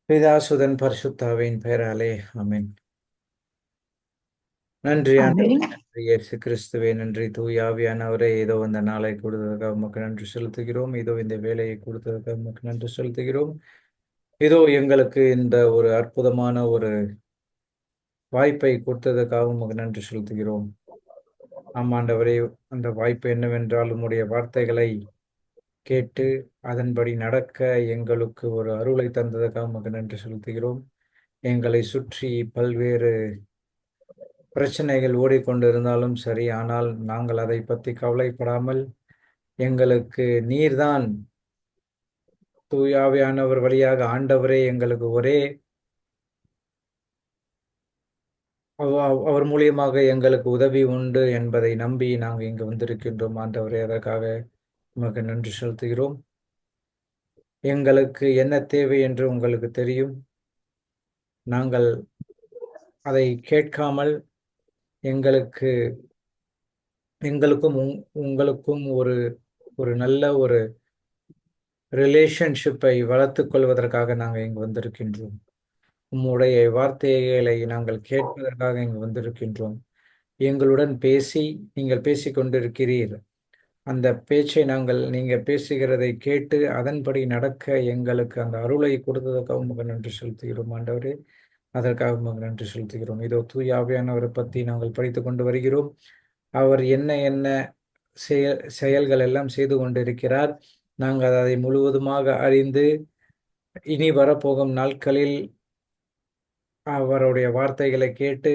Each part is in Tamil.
பிதாசுதன் பரிசுத்தாவின் பெயராலே ஆமென். நன்றி ஆமென். ஆண்டவரே, நன்றி இயேசு கிறிஸ்துவே, நன்றி தூய ஆவியானவரே. இதோ இந்த நாளை கொடுத்ததற்காக உமக்கு நன்றி செலுத்துகிறோம். இதோ இந்த வேலையை கொடுத்ததற்காக உமக்கு நன்றி செலுத்துகிறோம். இதோ எங்களுக்கு இந்த ஒரு அற்புதமான ஒரு வாய்ப்பை கொடுத்ததற்காக உமக்கு நன்றி செலுத்துகிறோம். ஆமாண்டவரே, அந்த வாய்ப்பு என்னவென்றால் உம்முடைய வார்த்தைகளை கேட்டு அதன்படி நடக்க எங்களுக்கு ஒரு அருளை தந்ததற்காக உமக்கு நன்றி செலுத்துகிறோம். எங்களை சுற்றி பல்வேறு பிரச்சனைகள் ஓடிக்கொண்டிருந்தாலும் சரி, ஆனால் நாங்கள் அதை பற்றி கவலைப்படாமல் எங்களுக்கு நீர்தான் தூய ஆவியானவர் வழியாக ஆண்டவரே எங்களுக்கு ஒரே அவர் மூலியமாக எங்களுக்கு உதவி உண்டு என்பதை நம்பி நாங்கள் இங்கு வந்திருக்கின்றோம். ஆண்டவரே, அதற்காக உமக்கு நன்றி செலுத்துகிறோம். எங்களுக்கு என்ன தேவை என்று உங்களுக்கு தெரியும். நாங்கள் அதை கேட்காமல் எங்களுக்கு எங்களுக்கும் உங்களுக்கும் ஒரு ஒரு நல்ல ஒரு ரிலேஷன்ஷிப்பை வளர்த்துக் கொள்வதற்காக நாங்கள் இங்கு வந்திருக்கின்றோம். உம்முடைய வார்த்தைகளை நாங்கள் கேட்பதற்காக இங்கு வந்திருக்கின்றோம். எங்களுடன் பேசி நீங்கள் பேசிக் கொண்டிருக்கிறீர். அந்த பேச்சை நீங்கள் பேசுகிறதை கேட்டு அதன்படி நடக்க எங்களுக்கு அந்த அருளை கொடுத்ததற்காக உமக்கு நன்றி செலுத்துகிறோம் ஆண்டவரே. அதற்காக உமக்கு நன்றி செலுத்துகிறோம். இதோ தூய ஆவியானவரை பற்றி நாங்கள் படித்துக் கொண்டு வருகிறோம். அவர் என்ன என்ன செயல்கள் எல்லாம் செய்து கொண்டிருக்கிறார். நாங்கள் அதை முழுவதுமாக அறிந்து இனி வரப்போகும் நாட்களில் அவருடைய வார்த்தைகளை கேட்டு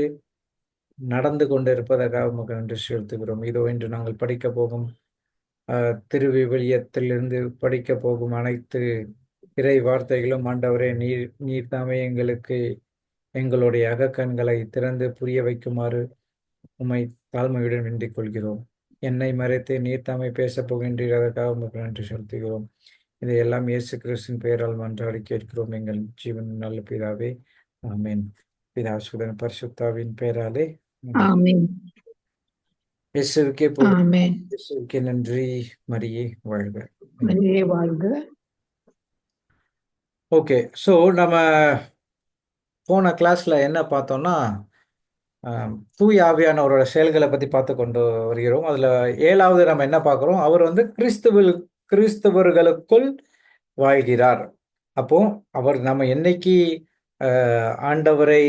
நடந்து கொண்டிருப்பதற்காக உமக்கு நன்றி செலுத்துகிறோம். இதோ இன்று நாங்கள் படிக்க போகும் திருவிவிலியத்திலிருந்து படிக்க போகும் அனைத்து இறை வார்த்தைகளும் ஆண்டவரே, நீர் தாமே எங்களுக்கு எங்களுடைய அகக்கண்களை திறந்து புரிய வைக்குமாறு உம்மை தாழ்மையுடன் வேண்டிக் கொள்கிறோம். என்னை மறைத்து நீர் தாமே பேசப் போகின்றீர். அதற்காக உமக்கு நன்றி செலுத்துகிறோம். இதையெல்லாம் இயேசு கிறிஸ்துவின் பெயரால் மன்றாடி கேட்கிறோம் எங்கள் ஜீவன் நல்ல பிதாவே, ஆமென். பிதாசுதன் பரிசுத்தாவின் பெயராலே ஆமென். ஆமென். இயேசுவுக்கே புகழ், ஆமென். இயேசுவுக்கே நன்றி. மரியே வாழ்க. மரியே வாழ்க. ஓகே, ஸோ நம்ம போன கிளாஸ்ல என்ன பார்த்தோம்னா, தூய ஆவியானவரோட செயல்களை பத்தி பார்த்து கொண்டு வருகிறோம். அதுல 7வது நம்ம என்ன பார்க்கிறோம்? அவர் வந்து கிறிஸ்தவர்களுக்குள் வாழ்கிறார். அப்போ அவர் நம்ம என்னைக்கு ஆண்டவரை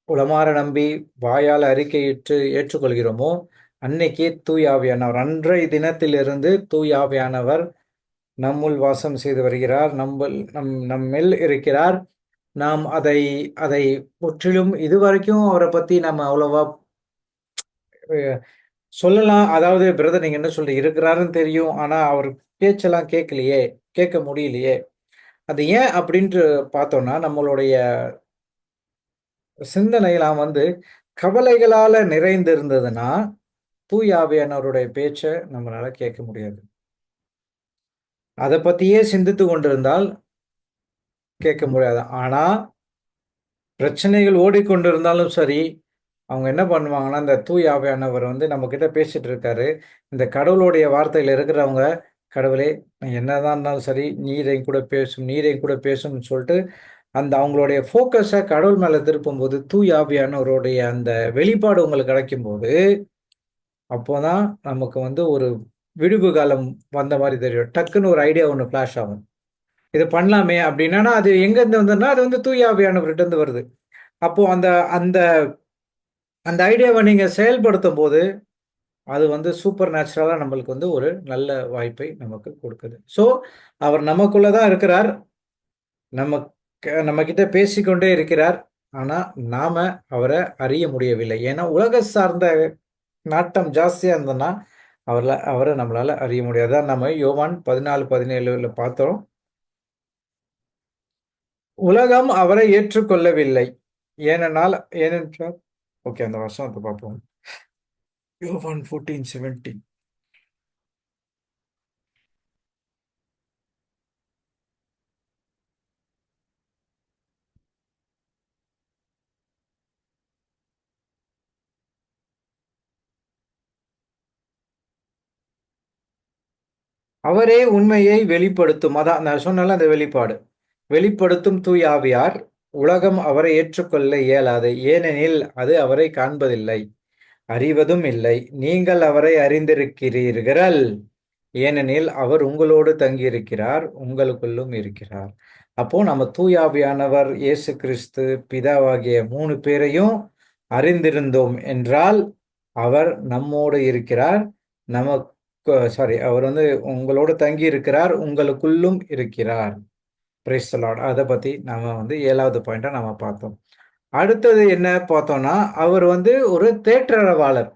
உளமாற நம்பி வாயால் அறிக்கையிட்டு ஏற்றுக்கொள்கிறோமோ, அன்னைக்கு தூய ஆவியானவர், அன்றைய தினத்திலிருந்து தூய ஆவியானவர் நம்முள் வாசம் செய்து வருகிறார். நம்மில் இருக்கிறார். நாம் அதை அதை முற்றிலும் இதுவரைக்கும் அவரை பத்தி நம்ம அவ்வளவா சொல்லலாம். அதாவது பிரதர், நீங்க என்ன சொல்றீங்க, இருக்கிறாருன்னு தெரியும், ஆனா அவர் பேச்செல்லாம் கேட்கலையே, கேட்க முடியலையே. அது ஏன் அப்படின்ட்டு பார்த்தோம்னா, நம்மளுடைய சிந்தனையெல்லாம் வந்து கவலைகளால நிறைந்திருந்ததுன்னா தூய ஆவியானவருடைய பேச்ச நம்மளால கேட்க முடியாது. அதை பத்தியே சிந்தித்து கொண்டிருந்தால் கேட்க முடியாது. ஆனா பிரச்சனைகள் ஓடிக்கொண்டிருந்தாலும் சரி, அவங்க என்ன பண்ணுவாங்கன்னா, இந்த தூய ஆவியானவர் வந்து நம்ம கிட்ட பேசிட்டு இருக்காரு. இந்த கடவுளுடைய வார்த்தையில இருக்கிறவங்க, கடவுளே என்னதான் இருந்தாலும் சரி, நீர் என் கூட பேசும், நீர் என் கூட பேசும்னு சொல்லிட்டு அந்த அவங்களுடைய ஃபோக்கஸ கடவுள் மேல திருப்பும்போது, தூய ஆவியானவருடைய அந்த வெளிப்பாடு உங்களுக்கு கிடைக்கும்போது, அப்போதான் நமக்கு வந்து ஒரு விடுவு காலம் வந்த மாரி தெரியும். டக்குன்னு ஒரு ஐடியா ஒண்ணு ஃபிளாஷ் ஆகும். இத பண்ணலாமே அப்படின்னா, அது எங்கேருந்து வந்ததுன்னா, அது வந்து தூய ஆவியானவர்ட்ட இருந்து வருது. அப்போ அந்த அந்த அந்த ஐடியாவ நீங்க செயல்படுத்தும்போது, அது வந்து சூப்பர் நேச்சுரலா நம்மளுக்கு வந்து ஒரு நல்ல வாய்ப்பை நமக்கு கொடுக்குது. ஸோ, அவர் நமக்குள்ள தான் இருக்கிறார். நம்மகிட்ட பேசிக்கொண்டே இருக்கிறார். ஆனா, நாம அவர அறிய முடியவில்லை. ஏன்னா, உலக சார்ந்த நாட்டம் ஜாஸ்தியா இருந்ததுன்னா, அவர நம்மளால அறிய முடியாது. அதான் நம்ம யோவான் 14, 17ல பார்த்தோம். உலகம் அவரை ஏற்றுக்கொள்ளவில்லை. ஏனென்றால் ஓகே, அந்த வசனத்த பார்ப்போம். யோவான் 14:17. அவரே உண்மையை வெளிப்படுத்தும். அதான் நான் சொன்னேன்ல அந்த வெளிப்பாடு. வெளிப்படுத்தும் தூய ஆவியார். உலகம் அவரை ஏற்றுக்கொள்ள இயலாது, ஏனெனில் அது அவரை காண்பதில்லை, அறிவதும் இல்லை. நீங்கள் அவரை அறிந்திருக்கிறீர்கள், ஏனெனில் அவர் உங்களோடு தங்கியிருக்கிறார், உங்களுக்குள்ளும் இருக்கிறார். அப்போ நம்ம தூய ஆவியானவர், இயேசு கிறிஸ்து, பிதாவாகிய 3 பேரையும் அறிந்திருந்தோம் என்றால், அவர் நம்மோடு இருக்கிறார். நமக்கு சாரி, அவர் வந்து உங்களோடு தங்கி இருக்கிறார், உங்களுக்குள்ளும் இருக்கிறார். Price the Lord. அத பத்தி நாம வந்து 7வது பாயிண்டா நாம பார்த்தோம். அடுத்தது என்ன பார்த்தோம்னா, அவர் வந்து ஒரு தேற்றரவாளர்.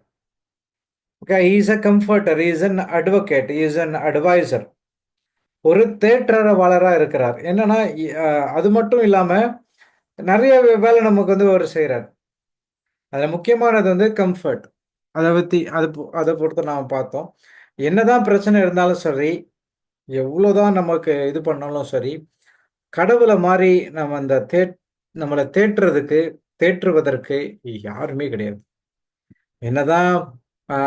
Okay, he is a comforter, he is an advocate, he is an adviser. ஒரு தேற்றரவாளரா இருக்கிறார். என்னன்னா, அது மட்டும் இல்லாம நெறைய வேலை நமக்கு வந்து அவரு செய்றார். அதுல முக்கியமானது வந்து கம்ஃபர்ட். அத பத்தி அத பொறுத்து நாம பார்த்தோம். என்னதான் பிரச்சனை இருந்தாலும் சரி, எவ்வளோதான் நமக்கு இது பண்ணாலும் சரி, கடவுள மாரி நம்ம அந்த நம்மள தேற்றுவதற்கு யாருமே கிடையாது. என்னதான் ஆ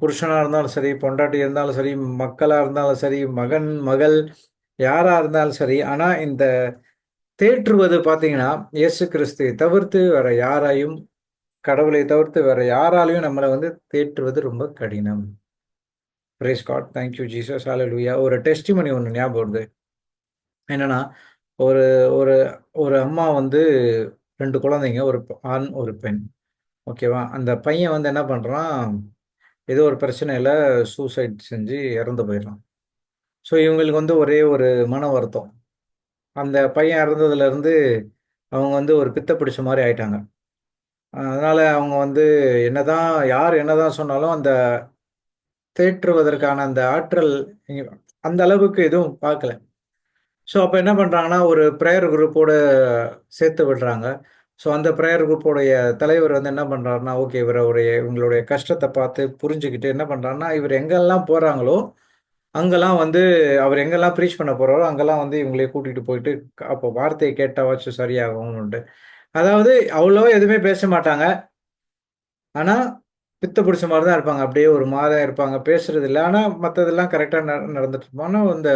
புருஷனா இருந்தாலும் சரி, பொண்டாட்டி இருந்தாலும் சரி, மக்களா இருந்தாலும் சரி, மகன், மகள் யாரா இருந்தாலும் சரி, ஆனா இந்த தேற்றுவது பார்த்தீங்கன்னா, இயேசு கிறிஸ்துவை தவிர்த்து வேற யாராயும் கடவுளை தவிர்த்து வேற யாராலயும் நம்மள வந்து தேற்றுவது ரொம்ப கடினம். Praise God! Thank you Jesus! Hallelujah! ஒரு டெஸ்டிமனி ஒண்ணு ஞாபகம் வருது. என்னன்னா, ஒரு ஒரு ஒரு அம்மா வந்து 2 குழந்தைங்க. ஒரு ஆண், ஒரு பெண். ஓகேவா? அந்த பையன் வந்து என்ன பண்றான், ஏதோ ஒரு பிரச்சனையில சூசைட் செஞ்சு இறந்து போயிடுறான். ஸோ இவங்களுக்கு வந்து ஒரே ஒரு மன வருத்தம். அந்த பையன் இறந்ததுலருந்து அவங்க வந்து ஒரு பித்த பிடிச்ச மாரி ஆயிட்டாங்க. அதனால அவங்க வந்து யார் என்னதான் சொன்னாலும் அந்த தேற்றுவதற்கான அந்த ஆற்றல் இ அந்த அளவுக்கு எதுவும் பார்க்கல. ஸோ அப்ப என்ன பண்றாங்கன்னா, ஒரு பிரேயர் குரூப்போட சேர்த்து விடுறாங்க. ஸோ அந்த பிரேயர் குரூப்போடைய தலைவர் வந்து என்ன பண்றாருன்னா, ஓகே இவங்களுடைய கஷ்டத்த பார்த்து புரிஞ்சுகிட்டு என்ன பண்றாருன்னா, இவர் எங்கெல்லாம் போறாங்களோ, அங்கெல்லாம் வந்து அவர் எங்கெல்லாம் ப்ரீச் பண்ண போறாரோ, அங்கெல்லாம் வந்து இவங்கள கூட்டிட்டு போயிட்டு, அப்போ வார்த்தைய கேட்டாவாச்சும் சரியாகும்ன்னுட்டு. அதாவது அவ்வளவா எதுவுமே பேச மாட்டாங்க. ஆனா, பித்த புடிச்ச மாரி தான் இருப்பாங்க. அப்படியே ஒரு மாரியா இருப்பாங்க. பேசுறது இல்ல. ஆனா, மத்ததெல்லாம் கரெக்ட்டா நடந்துட்டு இருக்கும். ஆனா, இந்த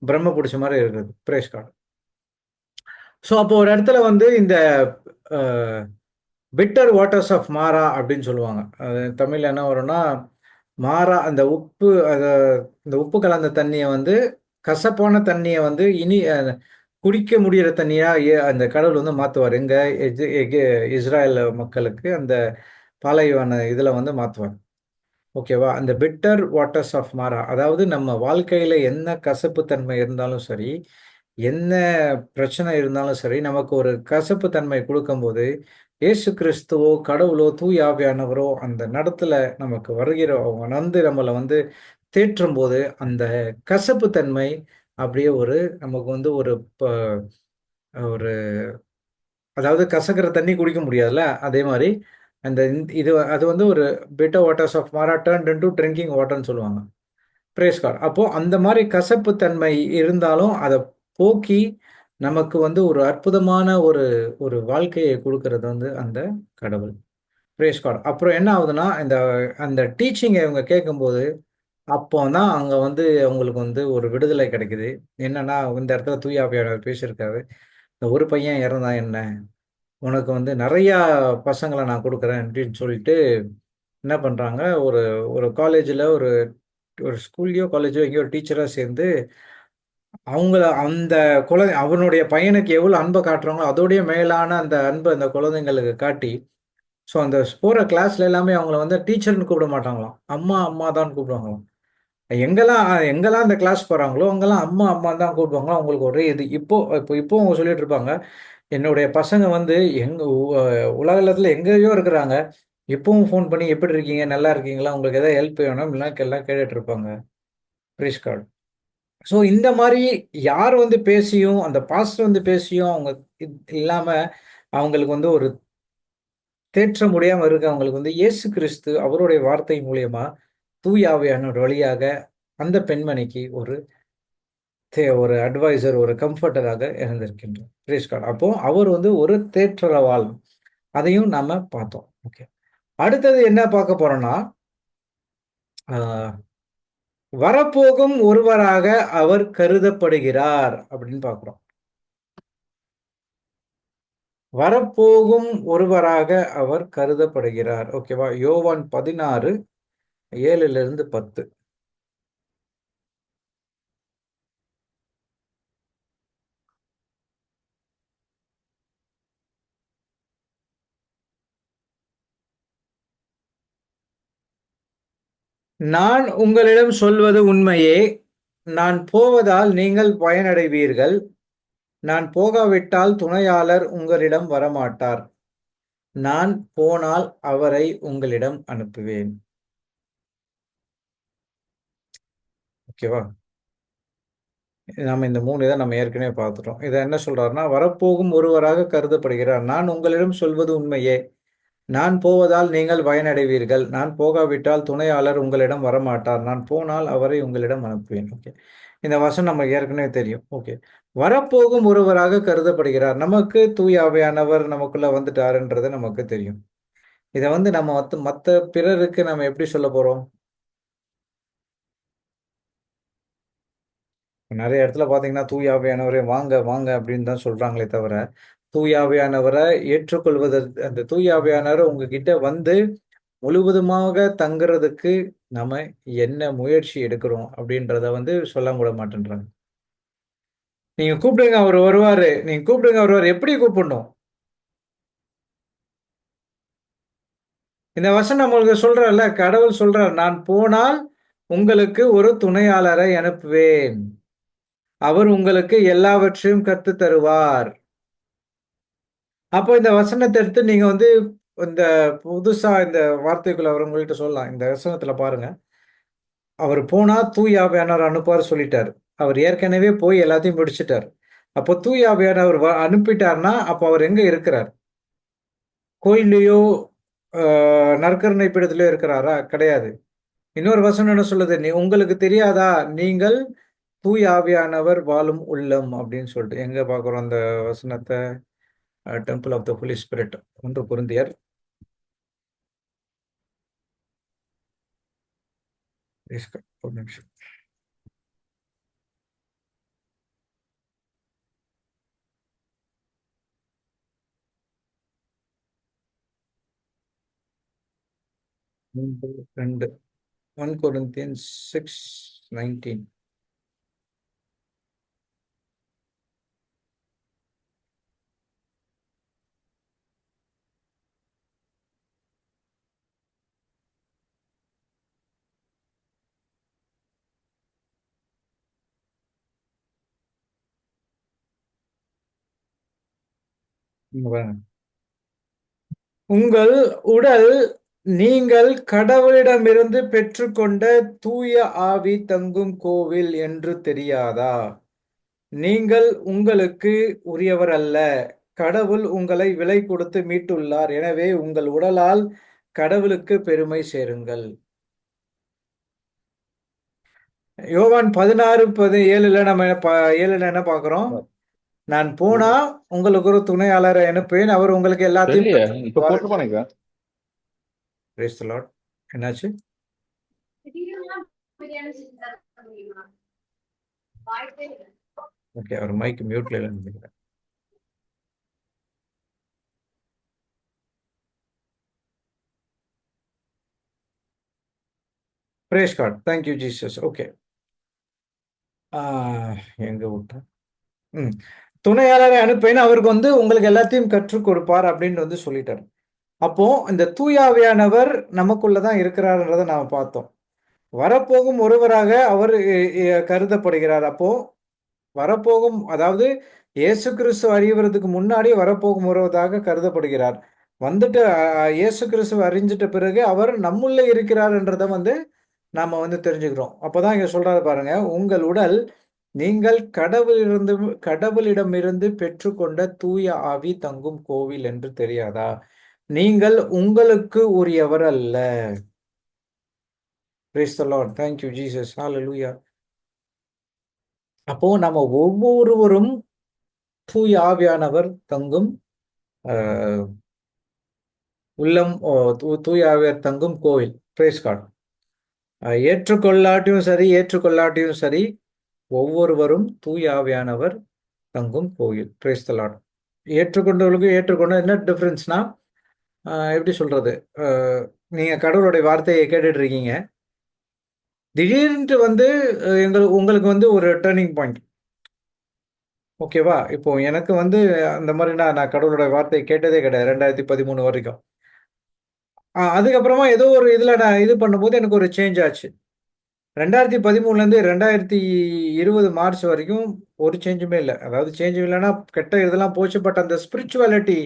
பிரம்ம புடிச்ச மாரி இருக்குது. Price God. ஸோ, அப்போ ஒரு இடத்துல வந்து இந்த அ பிட்டர் வாட்டர்ஸ் ஆஃப் மாரா அப்படின்னு சொல்லுவாங்க. அது தமிழ்ல என்ன வரும்னா, மாறா அந்த இந்த உப்பு கலந்த தண்ணீய வந்து கசப்பான தண்ணீய வந்து குடிக்க முடியிற தண்ணீயா அந்த கடவுள் வந்து மாத்துவாரு. எங்க இஸ்ராயல் மக்களுக்கு அந்த பாலைவன இதுல வந்து மாத்துவார். ஓகேவா? அந்த பிட்டர் வாட்டர்ஸ் ஆஃப் மாரா. அதாவது நம்ம வாழ்க்கையில என்ன கசப்பு தன்மை இருந்தாலும் சரி, என்ன பிரச்சனை இருந்தாலும் சரி, நமக்கு ஒரு கசப்பு தன்மை குடுக்கும்போது, இயேசு கிறிஸ்துவோ, கடவுளோ, தூய ஆவியானவரோ அந்த இடத்துல நமக்கு அவங்க வந்து நம்மள வந்து தேற்றும்போது, அந்த கசப்பு தன்மை அப்படியே நமக்கு வந்து ப ஒரு அதாவது கசக்குற தண்ணி குடிக்க முடியாதுல்ல, அதே மாரி அந்த இது அது வந்து ஒரு bitter waters of Marah turned into drinking வாட்டர்ன்னு சொல்லுவாங்க. Praise God. அப்போ அந்த மாரி கசப்பு தன்மை இருந்தாலும், அத போக்கி நமக்கு வந்து ஒரு அற்புதமான ஒரு ஒரு வாழ்க்கைய குடுக்குறது வந்து அந்த கடவுள். Praise God. அப்புறம் என்ன ஆகுதுன்னா, அந்த டீச்சிங்க இவங்க கேட்கும்போது, அப்போ தான் அங்க வந்து அவங்களுக்கு வந்து ஒரு விடுதலை கிடைக்குது. என்னன்னா, இந்த இடத்துல தூய ஆவியானவர் பேசியிருக்காரு. "இந்த ஒரு பையன் இறந்தா என்ன? உனக்கு வந்து நெறையா பசங்கள நான் குடுக்குறேன்" அப்படின்னு சொல்லிட்டு என்ன பண்றாங்க, ஒரு ஒரு காலேஜ்ல ஒரு ஒரு ஸ்கூல்லயோ, காலேஜோ எங்கேயோ ஒரு டீச்சரா சேர்ந்து, அவங்கள அந்த அவனுடைய பையனுக்கு எவ்வளோ அன்ப காட்டுறாங்களோ, அதோடயே மேலான அந்த அன்ப அந்த குழந்தைங்களுக்கு காட்டி, ஸோ அந்த போற கிளாஸ்ல எல்லாமே அவங்கள வந்து டீச்சர்ன்னு கூப்பிட மாட்டாங்களாம். அம்மா, அம்மா தான் கூப்பிடுவாங்களாம். எங்கெல்லாம் எங்கெல்லாம் அந்த கிளாஸ் போறாங்களோ, அங்கெல்லாம் அம்மா, அம்மான்னு தான் கூப்பிடுவாங்களாம். அவங்களுக்கு ஒரே இது. இப்போ அவங்க சொல்லிட்டு இருப்பாங்க, என்னுடைய பசங்க வந்து எங்க உ அ உலகத்துல எங்கேயோ இருக்கிறாங்க. இப்பவும் ஃபோன் பண்ணி எப்படி இருக்கீங்க? நல்லா இருக்கீங்களா? உங்களுக்கு ஏதாவது ஹெல்ப் வேணும்? எல்லாம் கேட்டுட்டு இருப்பாங்க. Price God. ஸோ இந்த மாரி யார் வந்து பேசியும், அந்த பாஸ்டர் வந்து பேசியும் அவங்க இல்லாம, அவங்களுக்கு வந்து ஒரு தேற்ற முடியாம இருக்கவங்களுக்கு வந்து இயேசு கிறிஸ்து அவருடைய வார்த்தை மூலியமா, தூய ஆவியானவர் வழியாக அந்த பெண்மணிக்கு ஒரு அட்வைசர், ஒரு கம்ஃபர்டராக இருந்திருக்கின்றார். Price God. அப்போ அவர் வந்து ஒரு தேற்றரவாளன். அதையும் நாம பார்த்தோம். ஓகே. அடுத்தது என்ன பார்க்க போறோம்னா, ஆ வரப்போகும் ஒருவராக அவர் கருதப்படுகிறார் அப்படின்னு பார்க்கிறோம். வரப்போகும் ஒருவராக அவர் கருதப்படுகிறார். ஓகேவா? யோவான் 16 7லிருந்து 10. நான் உங்களிடம் சொல்வது உண்மையே. நான் போவதால் நீங்கள் பயனடைவீர்கள். நான் போகாவிட்டால் துணையாளர் உங்களிடம் வரமாட்டார். நான் போனால் அவரை உங்களிடம் அனுப்புவேன். ஓகேவா? நாம இந்த 3 இத நம்ம ஏற்கனவே பார்த்துட்டோம். இத என்ன சொல்றாருன்னா, வரப்போகும் ஒருவராக கருதப்படுகிறார். நான் உங்களிடம் சொல்வது உண்மையே. நான் போவதால் நீங்கள் பயனடைவீர்கள். நான் போகாவிட்டால் துணையாளர் உங்களிடம் வரமாட்டார். நான் போனால் அவரை உங்களிடம் அனுப்புவேன். ஓகே. இந்த வசனம் நமக்கு ஏற்கனவே தெரியும். ஓகே. வரப்போகும் ஒருவராக கருதப்படுகிறார். நமக்கு தூய ஆவியானவர் நமக்குள்ள வந்துட்டாருன்றது நமக்கு தெரியும். இத வந்து நம்ம மத்த பிறருக்கு நம்ம எப்படி சொல்லப் போறோம்? நெறைய இடத்துல பார்த்தீங்கன்னா, தூய ஆவியானவரே வாங்க, வாங்க அப்படின்னு தான் சொல்றாங்களே தவிர, தூய ஆவியானவர அந்த தூய ஆவியானவர் உங்ககிட்ட வந்து முழுவதுமாக தங்குறதுக்கு நம்ம என்ன முயற்சி எடுக்கிறோம் அப்படின்றத வந்து சொல்ல கூட மாட்டேன்றாங்க. நீங்க கூப்பிடுங்க அவரு வருவாரு. நீங்க கூப்பிடுங்க அவரு வருவாரு. எப்படி கூப்பிடணும்? இந்த வசனம் நம்மளுக்கு சொல்றார்ல, கடவுள் சொல்றார், "நான் போனால் உங்களுக்கு ஒரு துணையாளரை அனுப்புவேன். அவர் உங்களுக்கு எல்லாவற்றையும் கத்துத் தருவார்." அப்போ இந்த வசனத்த எடுத்து நீங்க வந்து இந்த புதுசா இந்த வார்த்தைக்குள்ள வரவங்கள்ட்ட சொல்லலாம். இந்த வசனத்துல பாருங்க. அவரு போனா தூய ஆவியானவர அனுப்புவாரு சொல்லிட்டாரு. அவர் ஏற்கனவே போய் எல்லாத்தையும் முடிச்சுட்டாரு. அப்போ தூய ஆவியானவர் அனுப்பிட்டார்ன்னா, அப்ப அவர் எங்க இருக்கிறார்? கோயில்லயோ, அ நற்கருணை பீடத்திலயோ இருக்கிறாரா? கிடையாது. இன்னொரு வசனம் என்ன சொல்லுது? உங்களுக்கு தெரியாதா? நீங்கள் தூய ஆவியானவர் வாழும் உள்ளம் அப்படின்னு சொல்லிட்டு. எங்க பார்க்கிறோம் அந்த வசனத்த? Temple of the Holy Spirit. 1 கொரிந்தியர். ஒரு நிமிஷம். 3, 2. 1 Corinthians 6:19. இங்க பாருங்க. உங்கள் உடல் நீங்கள் கடவுளிடமிருந்து பெற்றுக்கொண்ட தூய ஆவி தங்கும் கோவில் என்று தெரியாதா? நீங்கள் உங்களுக்கு உரியவர் அல்ல. கடவுள் உங்களை விலை கொடுத்து மீட்டுள்ளார். எனவே உங்கள் உடலால் கடவுளுக்கு பெருமை சேருங்கள். யோவான் 16:7ல நம்ம 7ல என்ன பார்க்கிறோம்? நான் போனா உங்களுக்கு ஒரு துணையாளரை அனுப்புவேன். அவர் உங்களுக்கு எல்லாத்தையும் தெரியலையே கற்றுக் இப்ப கொடுப்பார். போட்டிருப்பானே பிரைஸ் தி லார்ட். என்னாச்சு? ஓகே. அவர் மைக் மியூட்ல இல்லைன்னு நினைக்கிறேன். Praise God. Thank you Jesus. Okay. ஆ எங்க விட்டேன்? ம். துணையாளரை அனுப்பேன். அவருக்கு வந்து உங்களுக்கு எல்லாத்தையும் கற்றுக் கொடுப்பார் அப்படின்னு வந்து சொல்லிட்டாரு. அப்போ இந்த தூய ஆவியானவர் நமக்குள்ள தான் இருக்கிறார்ன்றத நாம பார்த்தோம். வரப்போகும் ஒருவராக அவர் கருதப்படுகிறார். அப்போ வரப்போகும் அதாவது இயேசு கிறிஸ்து அறியறதுக்கு முன்னாடி வரப்போகும் ஒருவராக கருதப்படுகிறார். வந்துட்டு இயேசு கிறிஸ்துவ அறிஞ்சிட்ட பிறகு அவர் நம்முள்ள இருக்கிறார்ன்றத வந்து நாம வந்து தெரிஞ்சுக்கிறோம். அப்பதான் இங்க சொல்றாரு பாருங்க, உங்கள் உடல் நீங்கள் கடவுளிடமிருந்து பெற்றுக்கொண்ட தூய ஆவி தங்கும் கோவில் என்று தெரியாதா? நீங்கள் உங்களுக்கு உரியவர் அல்ல. Praise the Lord. Thank you Jesus. Hallelujah. அப்போ நம்ம ஒவ்வொருவரும் தூய ஆவியானவர் தங்கும் அஹ், உள்ளம் தூய ஆவியார் தங்கும் கோவில். Price God. ஏற்றுக்கொள்ளாட்டியும் சரி ஒவ்வொருவரும் தூய ஆவியானவர் தங்கும் கோயில். Price the Lord. ஏற்றுக்கொண்டவர்களுக்கும் ஏற்றுக்கொண்ட என்ன டிஃபரன்ஸ்னா, எப்படி சொல்றது? அ நீங்க கடவுளுடைய வார்த்தைய கேட்டுட்டு இருக்கீங்க. திடீர்ன்ட்டு வந்து உங்களுக்கு வந்து ஒரு டர்னிங் பாயிண்ட். ஓகேவா? இப்போ எனக்கு வந்து அந்த மாரி நான் கடவுளுடைய வார்த்தைய கேட்டதே கிடையாது. 2013 வரைக்கும். அதுக்கப்புறமா ஏதோ ஒரு இதுல நான் இது பண்ணும்போது எனக்கு ஒரு சேஞ்ச் ஆச்சு. 2013லேருந்து 2020 மார்ச் வரைக்கும் ஒரு சேஞ்சுமே இல்ல. அதாவது சேஞ்ச் இல்லன்னா, கெட்ட இதெல்லாம் போச்சு. பட் அந்த ஸ்பிரிச்சுவாலிட்டி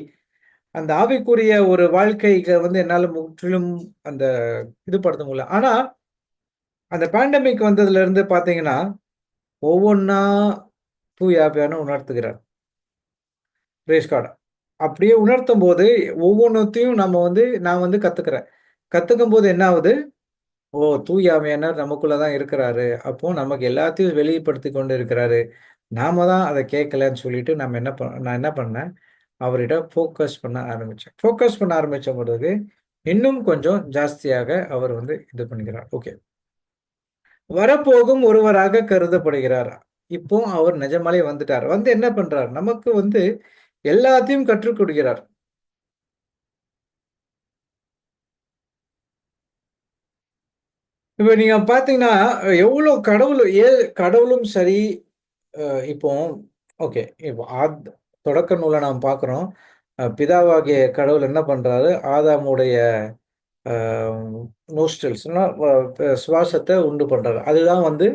அந்த ஆவிக்குரிய ஒரு வாழ்க்கைக்கு வந்து என்னால முற்றிலும் அந்த இது படுத்த முடியல. ஆனா, அந்த பேண்டமிக் வந்ததுலருந்து பார்த்தீங்கன்னா, ஒவ்வொன்னா தூய ஆவியானவர் உணர்த்துகிறார். Price God. அப்படியே உணர்த்தும்போது, ஒவ்வொன்னத்தையும் நான் வந்து கத்துக்கிறேன். கத்துக்கும்போது என்ன ஆவுது? ஓ! தூய ஆவியானவர் நமக்குள்ள தான் இருக்கிறாரு. அப்போ நமக்கு எல்லாத்தையும் வெளிப்படுத்திக் கொண்டு இருக்கிறாரு. நாம தான் அத கேட்கலன்னு சொல்லிட்டு நான் என்ன பண்ணேன், அவரிடம் ஃபோக்கஸ் பண்ண ஆரம்பிச்சேன். ஃபோக்கஸ் பண்ண ஆரம்பிச்ச பிறகு, இன்னும் கொஞ்சம் ஜாஸ்தியாக அவர் வந்து இது பண்ணுகிறார். ஓகே. வரப்போகும் ஒருவராக கருதப்படுகிறார். இப்போ அவர் நிஜமாலே வந்துட்டார். வந்து என்ன பண்றார்? நமக்கு வந்து எல்லாத்தையும் கற்றுக் கொடுக்கிறார். இப்ப நீங்க பார்த்தீங்கன்னா, எவ்ளோ கடவுளும் சரி, இப்போ ஓகே. இப்போ தொடக்க நூல நாம் பார்க்கிறோம். பிதாவாகிய கடவுள் என்ன பண்றாரு? ஆதாமுடைய அ நோஸ்ட்ரில்ஸ்னா சுவாசத்த உண்டு பண்றாரு. அதுதான் வந்து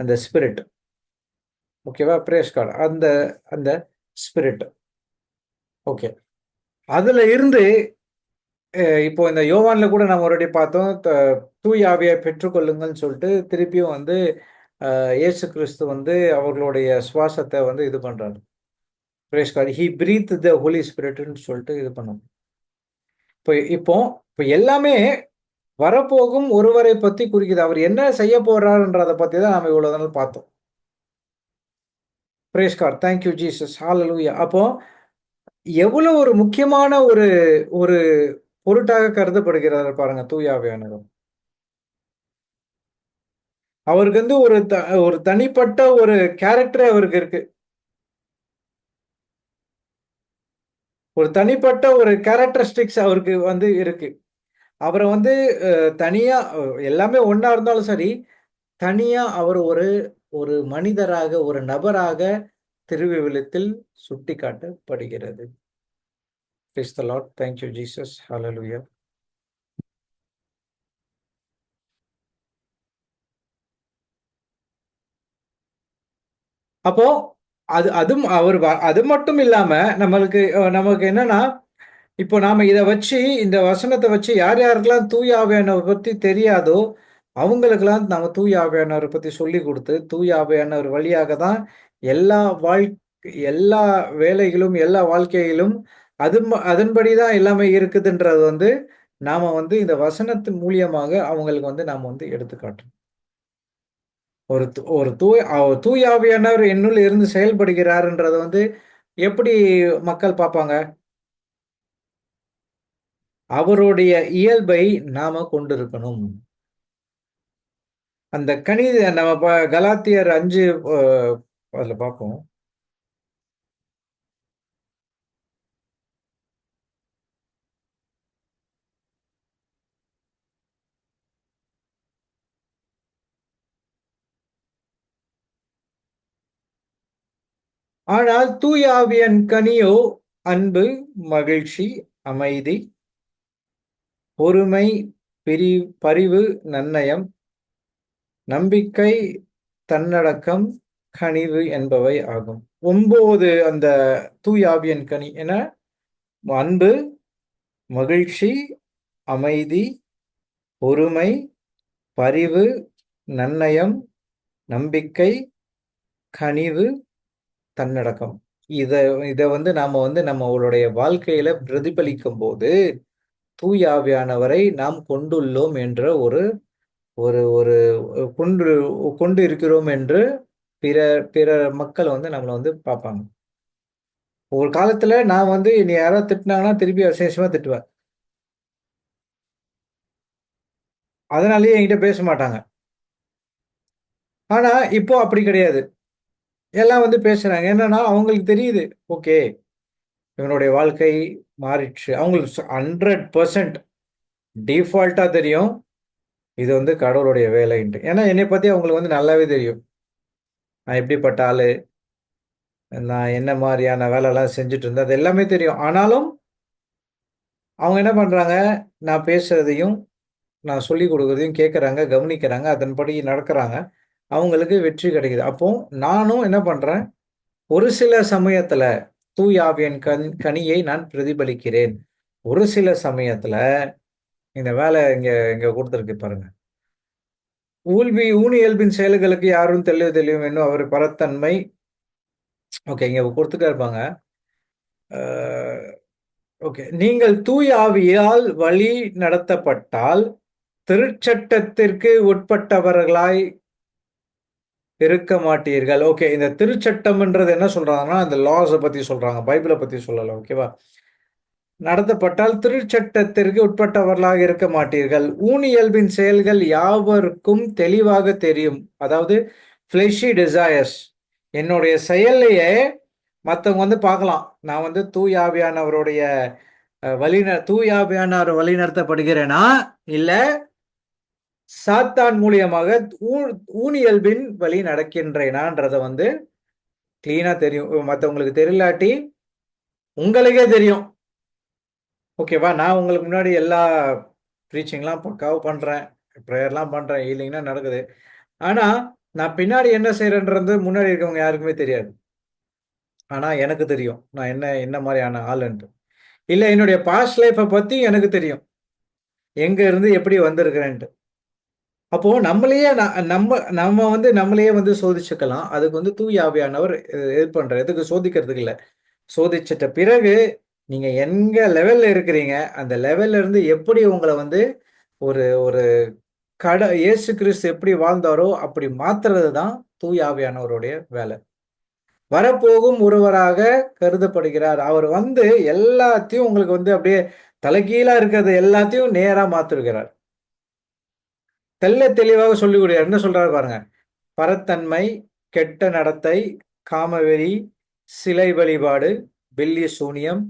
அந்த ஸ்பிரிட். ஓகேவா? Praise God. அந்த அந்த ஸ்பிரிட். ஓகே. அதுல இருந்து இப்போ இந்த யோவான்ல கூட நம்ம ஒரு வாட்டி பார்த்தோம். தூய ஆவியை பெற்றுக்கொள்ளுங்கள்ன்னு சொல்ட்டு திருப்பியும் வந்து இயேசு கிறிஸ்து வந்து அவர்களுடைய சுவாசத்த வந்து இது பண்றாரு. Praise God. He breathe the holy ஸ்பிரிட்ன்னு சொல்ட்டு இது பண்ணோம். இப்போ இப்போ இப்ப எல்லாமே வரப்போகும் ஒருவரை பத்தி குறிக்குது. அவர் என்ன செய்ய போறாருன்றத பத்தி தான் நாம இவ்வளவு நாள் பார்த்தோம். Praise God. Thank you Jesus. Hallelujah. அப்போ எவ்வளவு ஒரு முக்கியமான ஒரு ஒரு பொருட்டாக கருதப்படுகிறார் பாருங்க தூய ஆவியானவர். அவருக்கு வந்து ஒரு தனிப்பட்ட ஒரு கேரக்டரே அவருக்கு இருக்கு. ஒரு தனிப்பட்ட ஒரு கேரக்டரிஸ்டிக்ஸ் அவருக்கு வந்து இருக்கு. அவர வந்து தனியா எல்லாமே ஒண்ணா இருந்தாலும் சரி, தனியா அவர் ஒரு ஒரு மனிதராக, ஒரு நபராக திருவிவிலியத்தில் சுட்டிக்காட்டப்படுகிறது. Praise the Lord. Thank you Jesus. Hallelujah. அப்போ அது மட்டும் இல்லாம நமக்கு என்னன்னா, இப்போ நாம இத வச்சு இந்த வசனத்த வச்சு யார் யாருக்கெல்லாம் தூய ஆவியானவர பத்தி தெரியாதோ, அவங்களுக்கெல்லாம் நாம தூய ஆவியானவர பத்தி சொல்லிக் குடுத்து, தூய ஆவியானவர் வழியாக தான் எல்லா வாழ் எல்லா வேலைகளும், எல்லா வாழ்க்கையிலும் அதன்படி தான் எல்லாமே இருக்குதுன்றது வந்து, நாம வந்து இந்த வசனத்தின் மூலியமாக அவங்களுக்கு வந்து நாம வந்து எடுத்துக்காட்டணும். தூய ஆவியானவர் என்னுள் இருந்து செயல்படுகிறார்ன்றத வந்து எப்படி மக்கள் பார்ப்பாங்க? அவருடைய இயல்பை நாம கொண்டிருக்கணும். அந்த நம்ம கலாத்தியர் 5 அ அதுல பார்ப்போம். ஆனால் தூய ஆவியின் கனியோ அன்பு, மகிழ்ச்சி, அமைதி, பொறுமை, பரிவு, நன்னயம், நம்பிக்கை, தன்னடக்கம், கனிவு என்பவை ஆகும். 9 அந்த தூய ஆவியின் கனி என்ன? அன்பு, மகிழ்ச்சி, அமைதி, பொறுமை, பரிவு, நன்னயம், நம்பிக்கை, கனிவு, தன்னடக்கம். இத இத வந்து நாம வந்து நம்மளுடைய வாழ்க்கையில பிரதிபலிக்கும்போது, தூய ஆவியானவரை நாம் கொண்டுள்ளோம் என்ற ஒரு ஒரு ஒரு கொண்டு கொண்டு இருக்கிறோம் என்று பிற பிற மக்கள் வந்து நம்மள வந்து பார்ப்பாங்க. ஒரு காலத்துல நான் வந்து என்னைய யாராவது திட்டுனாங்கன்னா, திருப்பி அசிங்கமா திட்டுவேன். அதனாலேயே என்கிட்ட பேச மாட்டாங்க. ஆனா, இப்போ அப்படி கிடையாது. எல்லாம் வந்து பேசுறாங்க. என்னன்னா, அவங்களுக்கு தெரியுது. ஓகே. இவனுடைய வாழ்க்கை மாறிடுச்சு. அவங்களுக்கு 100% டிஃபால்ட்டா தெரியும். இது வந்து கடவுளுடைய வேலைன்ட்டு. ஏன்னா என்னைய பத்தி அவங்களுக்கு வந்து நல்லாவே தெரியும். நான் எப்படிப்பட்ட ஆளு, நான் என்ன மாரியான வேலைலாம் செஞ்சுட்டு இருந்தேன். அது எல்லாமே தெரியும். ஆனாலும் அவங்க என்ன பண்றாங்க, நான் பேசுறதையும், நான் சொல்லிக் குடுக்குறதையும் கேட்கறாங்க, கவனிக்கிறாங்க, அதன்படி நடக்குறாங்க. அவங்களுக்கு வெற்றி கிடைக்குது. அப்போ நானும் என்ன பண்றேன், ஒரு சில சமயத்துல தூய ஆவியின் கனியை நான் பிரதிபலிக்கிறேன். ஒரு சில சமயத்துல இந்த வேலை இங்க இங்க குடுத்திருக்கு பாருங்க. ஊனி இயல்பின் செயல்களுக்கு யாரும் தெளிவும் என்னும் அவர் பரத்தன்மை. ஓகே, இங்க குடுத்துட்டே இருப்பாங்க. அ ஓகே. நீங்கள் தூய ஆவியால் வழி நடத்தப்பட்டால், திருச்சட்டத்திற்கு உட்பட்டவர்களாய் இருக்க மாட்டீர்கள். ஓகே. இந்த திருச்சட்டம்ன்றது என்ன சொல்றாங்கன்னா, இந்த லாஸ பத்தி சொல்றாங்க. பைபிள பத்தி சொல்லல. ஓகேவா? நடத்தப்பட்டால் திருச்சட்டத்திற்கு உட்பட்டவர்களாக இருக்க மாட்டீர்கள். ஊனியல்பின் செயல்கள் யாவருக்கும் தெளிவாக தெரியும். அதாவது ஃப்ளெஷி டிசையர்ஸ். என்னுடைய செயல்லையே மத்தவங்க வந்து பார்க்கலாம். நான் வந்து தூய ஆவியானவருடைய தூய ஆவியானவர் வழிநடத்தப்படுகிறேனா? இல்ல சாத்தான் மூலியமாக ஊ ஊனியல்பின் வழி நடக்கின்றேனான்றத வந்து கிளீனா தெரியும். மத்தவங்களுக்கு தெரியலாட்டி, உங்களுக்கே தெரியும். ஓகேவா? நான் உங்களுக்கு முன்னாடி எல்லா ப்ரீச்சிங்லாம் பக்காவா பண்றேன். பிரேயர்லாம் பண்றேன். ஹீலிங்லாம் நடக்குது. ஆனா, நான் பின்னாடி என்ன செய்றேன்றது முன்னாடி இருக்கவங்க யாருக்குமே தெரியாது. ஆனா எனக்கு தெரியும். நான் என்ன என்ன மாரியான ஆளுன்ட்டு. இல்ல என்னுடைய பாஸ்ட் லைஃப்ப பத்தி எனக்கு தெரியும். எங்க இருந்து எப்படி வந்திருக்கிறேன்ட்டு. அப்போ நம்மளையே நம்ம நம்ம வந்து நம்மளையே வந்து சோதிச்சுக்கலாம். அதுக்கு வந்து தூய ஆவியானவர் இது பண்றாரு. எதுக்கு சோதிக்கிறதுக்கு இல்ல. சோதிச்சிட்ட பிறகு, நீங்க எங்க லெவல்ல இருக்கிறீங்க, அந்த லெவல்ல இருந்து எப்படி உங்கள வந்து ஒரு ஒரு இயேசு கிறிஸ்து எப்படி வாழ்ந்தாரோ, அப்படி மாத்துறது தான் தூய ஆவியானவருடைய வேலை. வரப்போகும் ஒருவராக கருதப்படுகிறார். அவர் வந்து எல்லாத்தையும் உங்களுக்கு வந்து அப்படியே தலைகீழா இருக்கிறது எல்லாத்தையும் நேரா மாத்திருக்கிறார். தெளிவாக சொல்லிக் கொடுக்கிறார். என்ன சொல்றாரு பாருங்க. பரத்தன்மை, கெட்ட நடத்தை, காமவெறி, சிலை வழிபாடு, பில்லி சூனியம்,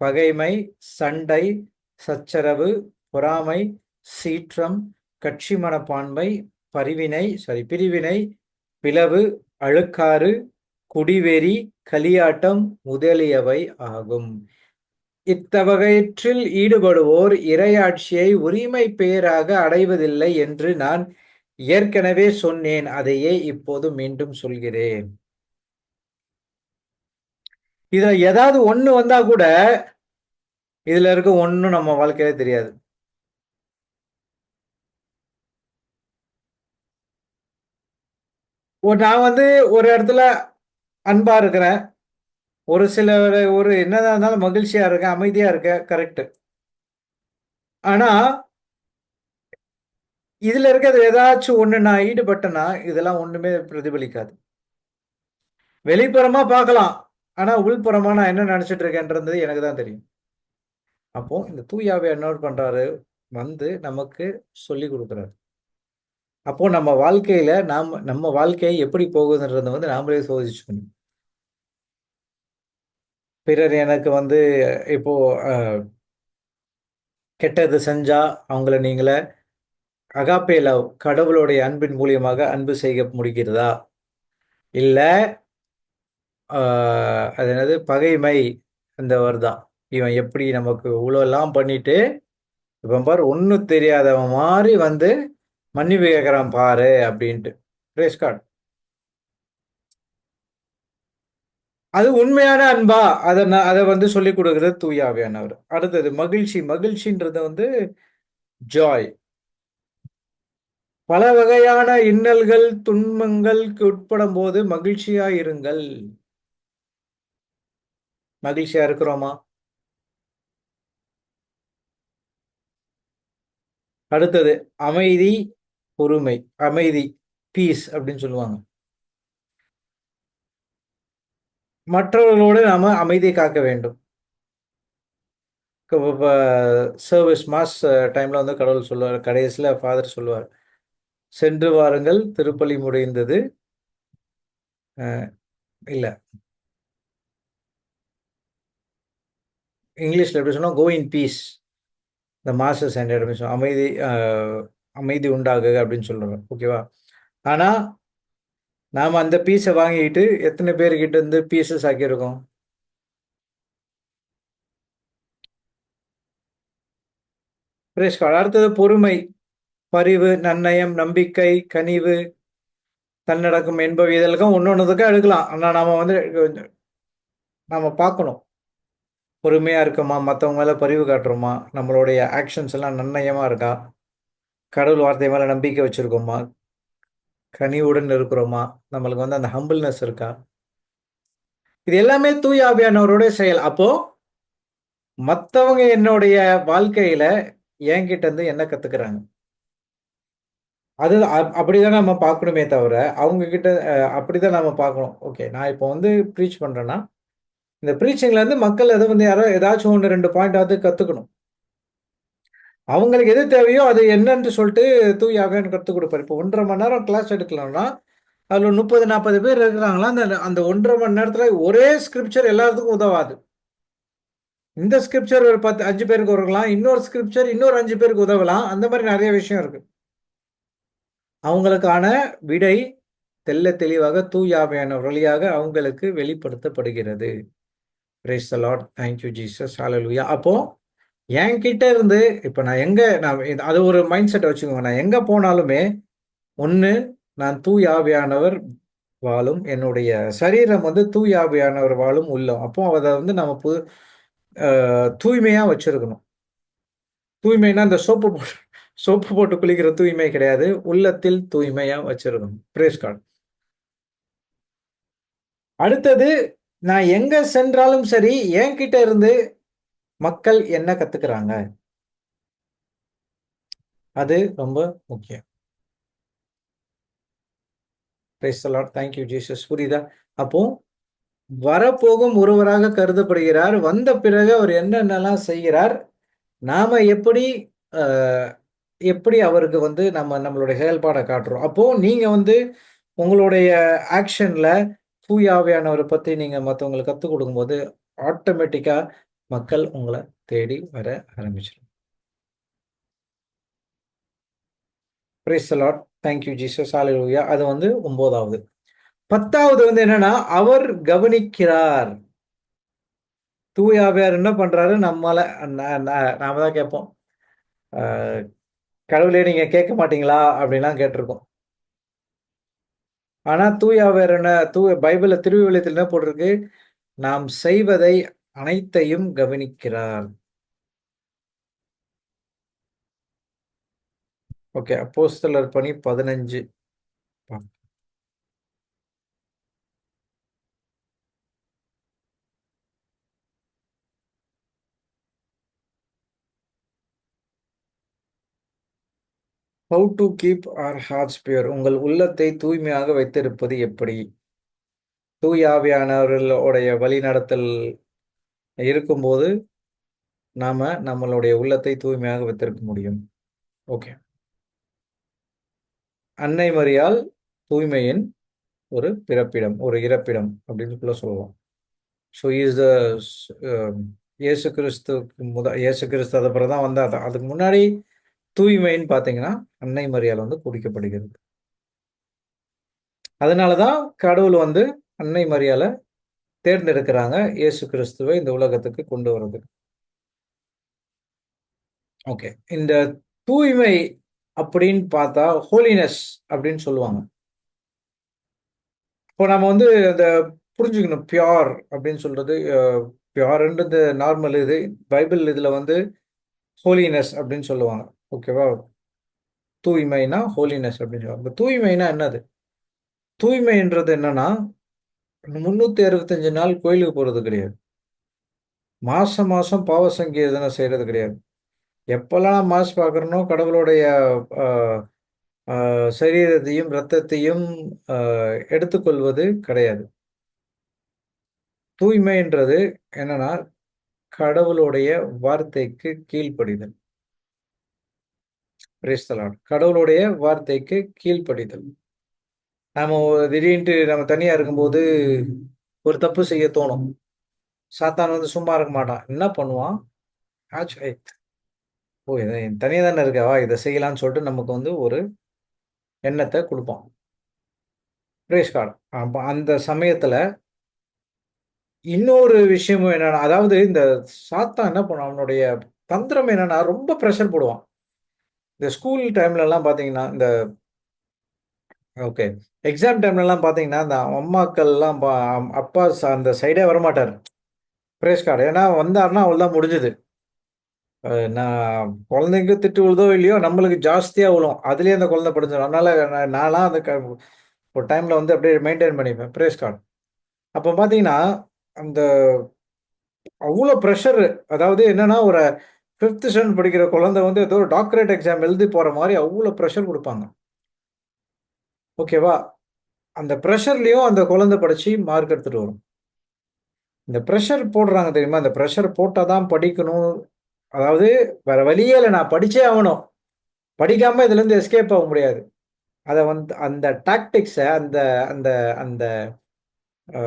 பகைமை, சண்டை, சச்சரவு, பொறாமை, சீற்றம், கட்சி மனப்பான்மை, பிரிவினை, பிளவு, அழுக்காறு, குடிவெறி, களியாட்டம் முதலியவை ஆகும். இத்தவகையில் ஈடுபடுவோர் இறையாட்சியை உரிமை பேறாக அடைவதில்லை என்று நான் ஏற்கனவே சொன்னேன். அதையே இப்போது மீண்டும் சொல்கிறேன். இதுல ஏதாவது ஒண்ணு வந்தா கூட, இதுல இருக்க ஒண்ணும் நம்ம வாழ்க்கையில தெரியாது. நான் வந்து ஒரு இடத்துல அன்பா இருக்கிறேன். ஒரு சில ஒரு என்னதான் இருந்தாலும் மகிழ்ச்சியா இருக்கேன், அமைதியா இருக்கேன். கரெக்ட். ஆனா, இதுல இருக்கிறது ஏதாச்சும் ஒண்ணு நான் ஈடுபட்டேன்னா, இதெல்லாம் ஒண்ணுமே பிரதிபலிக்காது. வெளிப்புறமா பார்க்கலாம். ஆனா, உள்புறமா நான் என்ன நினைச்சிட்டு இருக்கேன்றது எனக்கு தான் தெரியும். அப்போ இந்த தூய ஆவியார் என்ன பண்றாரு? வந்து நமக்கு சொல்லிக் குடுக்குறாரு. அப்போ நம்ம வாழ்க்கையில நம்ம வாழ்க்கை எப்படி போகுதுன்றத வந்து நாமளே சோதிச்சுக்கணும். பிறர் எனக்கு வந்து இப்போ அ கெட்டது செஞ்சா, அவங்கள நீங்கள அகாப்பே லவ் கடவுளுடைய அன்பின் மூலியமாக அன்பு செய்ய முடிகிறதா? இல்ல ஆ அது என்னது பகைமை அந்த வருதான். இவன் எப்படி நமக்கு இவ்வளோலாம் பண்ணிட்டு, இவன் பாரு ஒண்ணும் தெரியாதவன் மாரி வந்து மன்னிப்பு கேட்கறான் பாரு அப்படின்ட்டு. Praise God. அது உண்மையான அன்பா? அத வந்து சொல்லிக் குடுக்குறது தூய ஆவியானவர். அடுத்தது மகிழ்ச்சி. மகிழ்ச்சின்றது வந்து ஜாய். பல வகையான இன்னல்கள், துன்பங்களுக்கு உட்படும்போது மகிழ்ச்சியா இருங்கள். மகிழ்ச்சியா இருக்கிறோமா? அடுத்தது அமைதி, பொறுமை. அமைதி, பீஸ் அப்படின்னு சொல்லுவாங்க. மற்றவர்களோடு நாம அமைதி காக்க வேண்டும். இப்ப சர்விஸ் மாஸ் டைம்ல வந்து கடவுள் சொல்லுவாரு. கடைசில ஃபாதர் சொல்லுவாரு. "சென்று வாருங்கள், திருப்பலி முடிந்தது." அ இல்ல. இங்கிலீஷ்ல எப்படி சொன்னா, go in peace the master's handed அப்படின்னு சொல்லுவோம். அமைதி உண்டாகுக அப்படின்னு சொல்லுவேன். ஓகேவா? ஆனா, நாம அந்த பீஸை வாங்கிட்டு எத்தனை பேர்கிட்ட இருந்து பீசஸ் ஆக்கியிருக்கோம்? Brace card. அடுத்தது பொறுமை, பரிவு, நன்னயம், நம்பிக்கை, கனிவு, தன்னடக்கம் என்பவை இதெல்லாம் ஒன்னொன்னுக்கும் எடுக்கலாம். ஆனா நாம வந்து நாம பார்க்கணும். பொறுமையா இருக்கோமா? மத்தவங்க மேல பரிவு காட்டுறோமா? நம்மளுடைய ஆக்ஷன்ஸ் எல்லாம் நன்னயமா இருக்கா? கடவுள் வார்த்தை மேல நம்பிக்கை வச்சிருக்கோமா? கனிவுடன் இருக்கிறோமா? நம்மளுக்கு வந்து அந்த ஹம்பிள்னஸ் இருக்கா? இது எல்லாமே தூய ஆவியானவருடைய செயல். அப்போ மத்தவங்க என்னுடைய வாழ்க்கையில என்கிட்ட இருந்து என்ன கத்துக்கிறாங்க? அது அப்படிதான் நம்ம பார்க்கணுமே தவிர, அவங்க கிட்ட அப்படிதான் நாம பார்க்கணும். ஓகே, நான் இப்போ வந்து ப்ரீச் பண்றேன்னா, இந்த ப்ரீச்சிங்ல இருந்து மக்கள் எத வந்து யாரோ ஏதாச்சும் 1, 2 பாயிண்டாவது கத்துக்கணும். அவங்களுக்கு எது தேவையோ அது என்னன்னு சொல்லிட்டு தூய ஆவியானவர் கத்துக் குடுப்பாரு. இப்போ 1 1/2 மணி நேரம் கிளாஸ் எடுக்கலாம்னா, அதுல 30, 40 பேர் இருக்கிறாங்களா, அந்த அந்த 1 1/2 மணி நேரத்துல ஒரே ஸ்கிரிப்சர் எல்லாத்துக்கும் உதவாது. இந்த ஸ்கிரிப்சர் ஒரு 10 5 பேருக்கு உதவலாம். இன்னொரு ஸ்கிரிப்சர் இன்னொரு 5 பேருக்கு உதவலாம். அந்த மாரி நெறைய விஷயம் இருக்கு. அவங்களுக்கான விடை தெள்ளத் தெளிவாக தூய ஆவியானவர் வழியாக அவங்களுக்கு வெளிப்படுத்தப்படுகிறது. Praise the Lord. Thank you Jesus. Hallelujah. அப்போ என்கிட்ட இருந்து இப்ப நான் அது ஒரு மைண்ட் செட்ட வச்சுக்கோங்க. நான் எங்க போனாலுமே, ஒண்ணு நான் தூய ஆவியானவர் வாழும் என்னுடைய சரீரம் வந்து தூய ஆவியானவர் வாழும் உள்ளம். அப்போ அத வந்து நம்ம அ தூய்மையா வச்சிருக்கணும். தூய்மைன்னா இந்த சோப்பு போட்டு குளிக்கிற தூய்மை கிடையாது. உள்ளத்தில் தூய்மையா வச்சிருக்கணும். Praise God. அடுத்தது, நான் எங்க சென்றாலும் சரி, என்கிட்ட இருந்து மக்கள் என்ன கத்துக்கிறாங்க? அது ரொம்ப முக்கியம். Price the Lord. Thank you Jesus. புரியுதா? அப்போ வரப்போகும் ஒருவராக கருதப்படுகிறார். வந்த பிறகு அவர் என்னென்னலாம் செய்கிறார்? நாம அ எப்படி அவருக்கு வந்து நம்மளுடைய செயல்பாட காட்டுறோம்? அப்போ நீங்க வந்து உங்களுடைய ஆக்ஷன்ல தூய ஆவியானவர பத்தி நீங்க மத்தவங்களுக்கு கத்துக் குடுக்கும்போது, ஆட்டோமேட்டிக்கா மக்கள் உங்கள தேடி வர ஆரம்பிச்சுரும். Praise the Lord. Thank you Jesus. Hallelujah. அது வந்து 9வது. 10வது வந்து என்னன்னா, அவர் கவனிக்கிறார். தூய ஆவியார் என்ன பண்றாரு? நம்மால ந ந நாம தான் கேட்போம். அ "கடவுளே நீங்க கேட்க மாட்டீங்களா?" அப்படின்லாம் கேட்டுருக்கோம். ஆனா தூய ஆவியார் என்ன பைபிள்ல திருவிவிலியத்துல என்ன போட்டிருக்கு? நாம் செய்வதை அனைத்தையும் கவனிக்கிறார். ஓகே. அப்போஸ்தலர் பணி 15. How do keep our hearts pure. உங்கள் உள்ளத்தை தூய்மையாக வைத்திருப்பது எப்படி? தூய ஆவியானவர்களுடைய வழிநடத்தல் இருக்கும்போது, நம்மளுடைய உள்ளத்தை தூய்மையாக வைத்திருக்க முடியும். ஓகே. அன்னை மரியாள் தூய்மையின் ஒரு பிறப்பிடம், ஒரு இருப்பிடம் அப்படின்னு கூட சொல்லலாம். ஸோ இஸ் த அ இயேசு கிறிஸ்து அதுக்கப்புறம் தான் வந்தார். அதுக்கு முன்னாடி தூய்மைன்னு பார்த்தீங்கன்னா, அன்னை மரியாள் வந்து குறிக்கப்படுகிறது. அதனால தான் கடவுள் வந்து அன்னை மரியாள தேர்ந்தெடுக்கிறாங்க, இயேசு கிறிஸ்துவை இந்த உலகத்துக்கு கொண்டு வரதுக்கு. ஓகே. இந்த தூய்மை அப்படின்னு பார்த்தா, ஹோலினஸ் அப்படின்னு சொல்லுவாங்க. இப்போ நம்ம வந்து அத புரிஞ்சுக்கணும். பியூர் அப்படின்னு சொல்றது, பியூர்ன்றது நார்மல் இது. பைபிள் இதுல வந்து ஹோலினஸ் அப்படின்னு சொல்லுவாங்க. ஓகேவா? தூய்மைனா ஹோலினஸ் அப்படின்னு சொல்லுவாங்க. இப்ப தூய்மைனா என்னது? தூய்மைன்றது என்னன்னா, 365 நாள் கோயிலுக்கு போறது கிடையாது. மாசம் மாசம் பாவ சங்கீர்த்தனை செய்றது கிடையாது. எப்பல்லாம் மாஸ் பார்க்குறனோ, கடவுளுடைய அ அ சரீரத்தையும், இரத்தத்தையும் அ எடுத்துக்கொள்வது கிடையாது. தூய்மைன்றது என்னன்னா, கடவுளுடைய வார்த்தைக்கு கீழ்ப்படிதல். Price the Lord. கடவுளுடைய வார்த்தைக்கு கீழ்ப்படிதல். நாம திடீர்ன்ட்டு நம்ம தனியா இருக்கும்போது, ஒரு தப்பு செய்ய தோணும். சாத்தான் வந்து சும்மா இருக்க மாட்டான். என்ன பண்ணுவான்? ஆச்சு ஏய் ஓ! இத தனியா தானே இருக்க. வா இத செய்யலான்னு சொல்லிட்டு நமக்கு வந்து ஒரு எண்ணத்த குடுப்பான். Price God. அப்ப அந்த சமயத்துல இன்னொரு விஷயமும் என்னன்னா, அதாவது இந்த சாத்தான் என்ன பண்ணுவான், அவனுடைய தந்திரம் என்னன்னா, ரொம்ப பிரஷர் போடுவான். இந்த ஸ்கூல் டைம்லலாம் பார்த்தீங்கன்னா, இந்த ஓகே. எக்ஸாம் டைம்லலாம் பார்த்தீங்கன்னா, இந்த அம்மாக்கள்லாம் அப்பா அந்த சைடே வரமாட்டாரு. Brace card. ஏன்னா வந்தாருன்னா அவ்வளதான் முடிஞ்சுது. நான் குழந்தைங்க திட்டு விழுதோ இல்லையோ, நம்மளுக்கு ஜாஸ்தியா விழும். அதிலேயே அந்த குழந்தை படிஞ்சிரும். அதனால நான்லாம் அந்த ஒரு டைம்ல வந்து அப்படியே மெயின்டெயின் பண்ணிப்பேன். Praise God. அப்போ பார்த்தீங்கன்னா, அந்த அவ்ளோ பிரஷர். அதாவது என்னன்னா, ஒரு 5த் ஸ்டாண்டர்ட் படிக்கிற குழந்தை வந்து ஏதோ ஒரு டாக்டரேட் எக்ஸாம் எழுதி போற மாரி அவ்ளோ பிரஷர் குடுப்பாங்க. ஓகேவா? அந்த பிரஷர்லயும் அந்த குழந்தை படிச்சு மார்க் எடுத்துட்டு வரும். இந்த பிரஷர் போடுறாங்க தெரியுமா? இந்த பிரஷர் போட்டா தான் படிக்கணும். அதாவது வேற வழியே இல்ல. நான் படிச்சே ஆவணும். படிக்காம இதுலருந்து எஸ்கேப் ஆக முடியாது. அத வந்து அந்த டாக்டிக்ஸ அந்த அந்த அந்த அ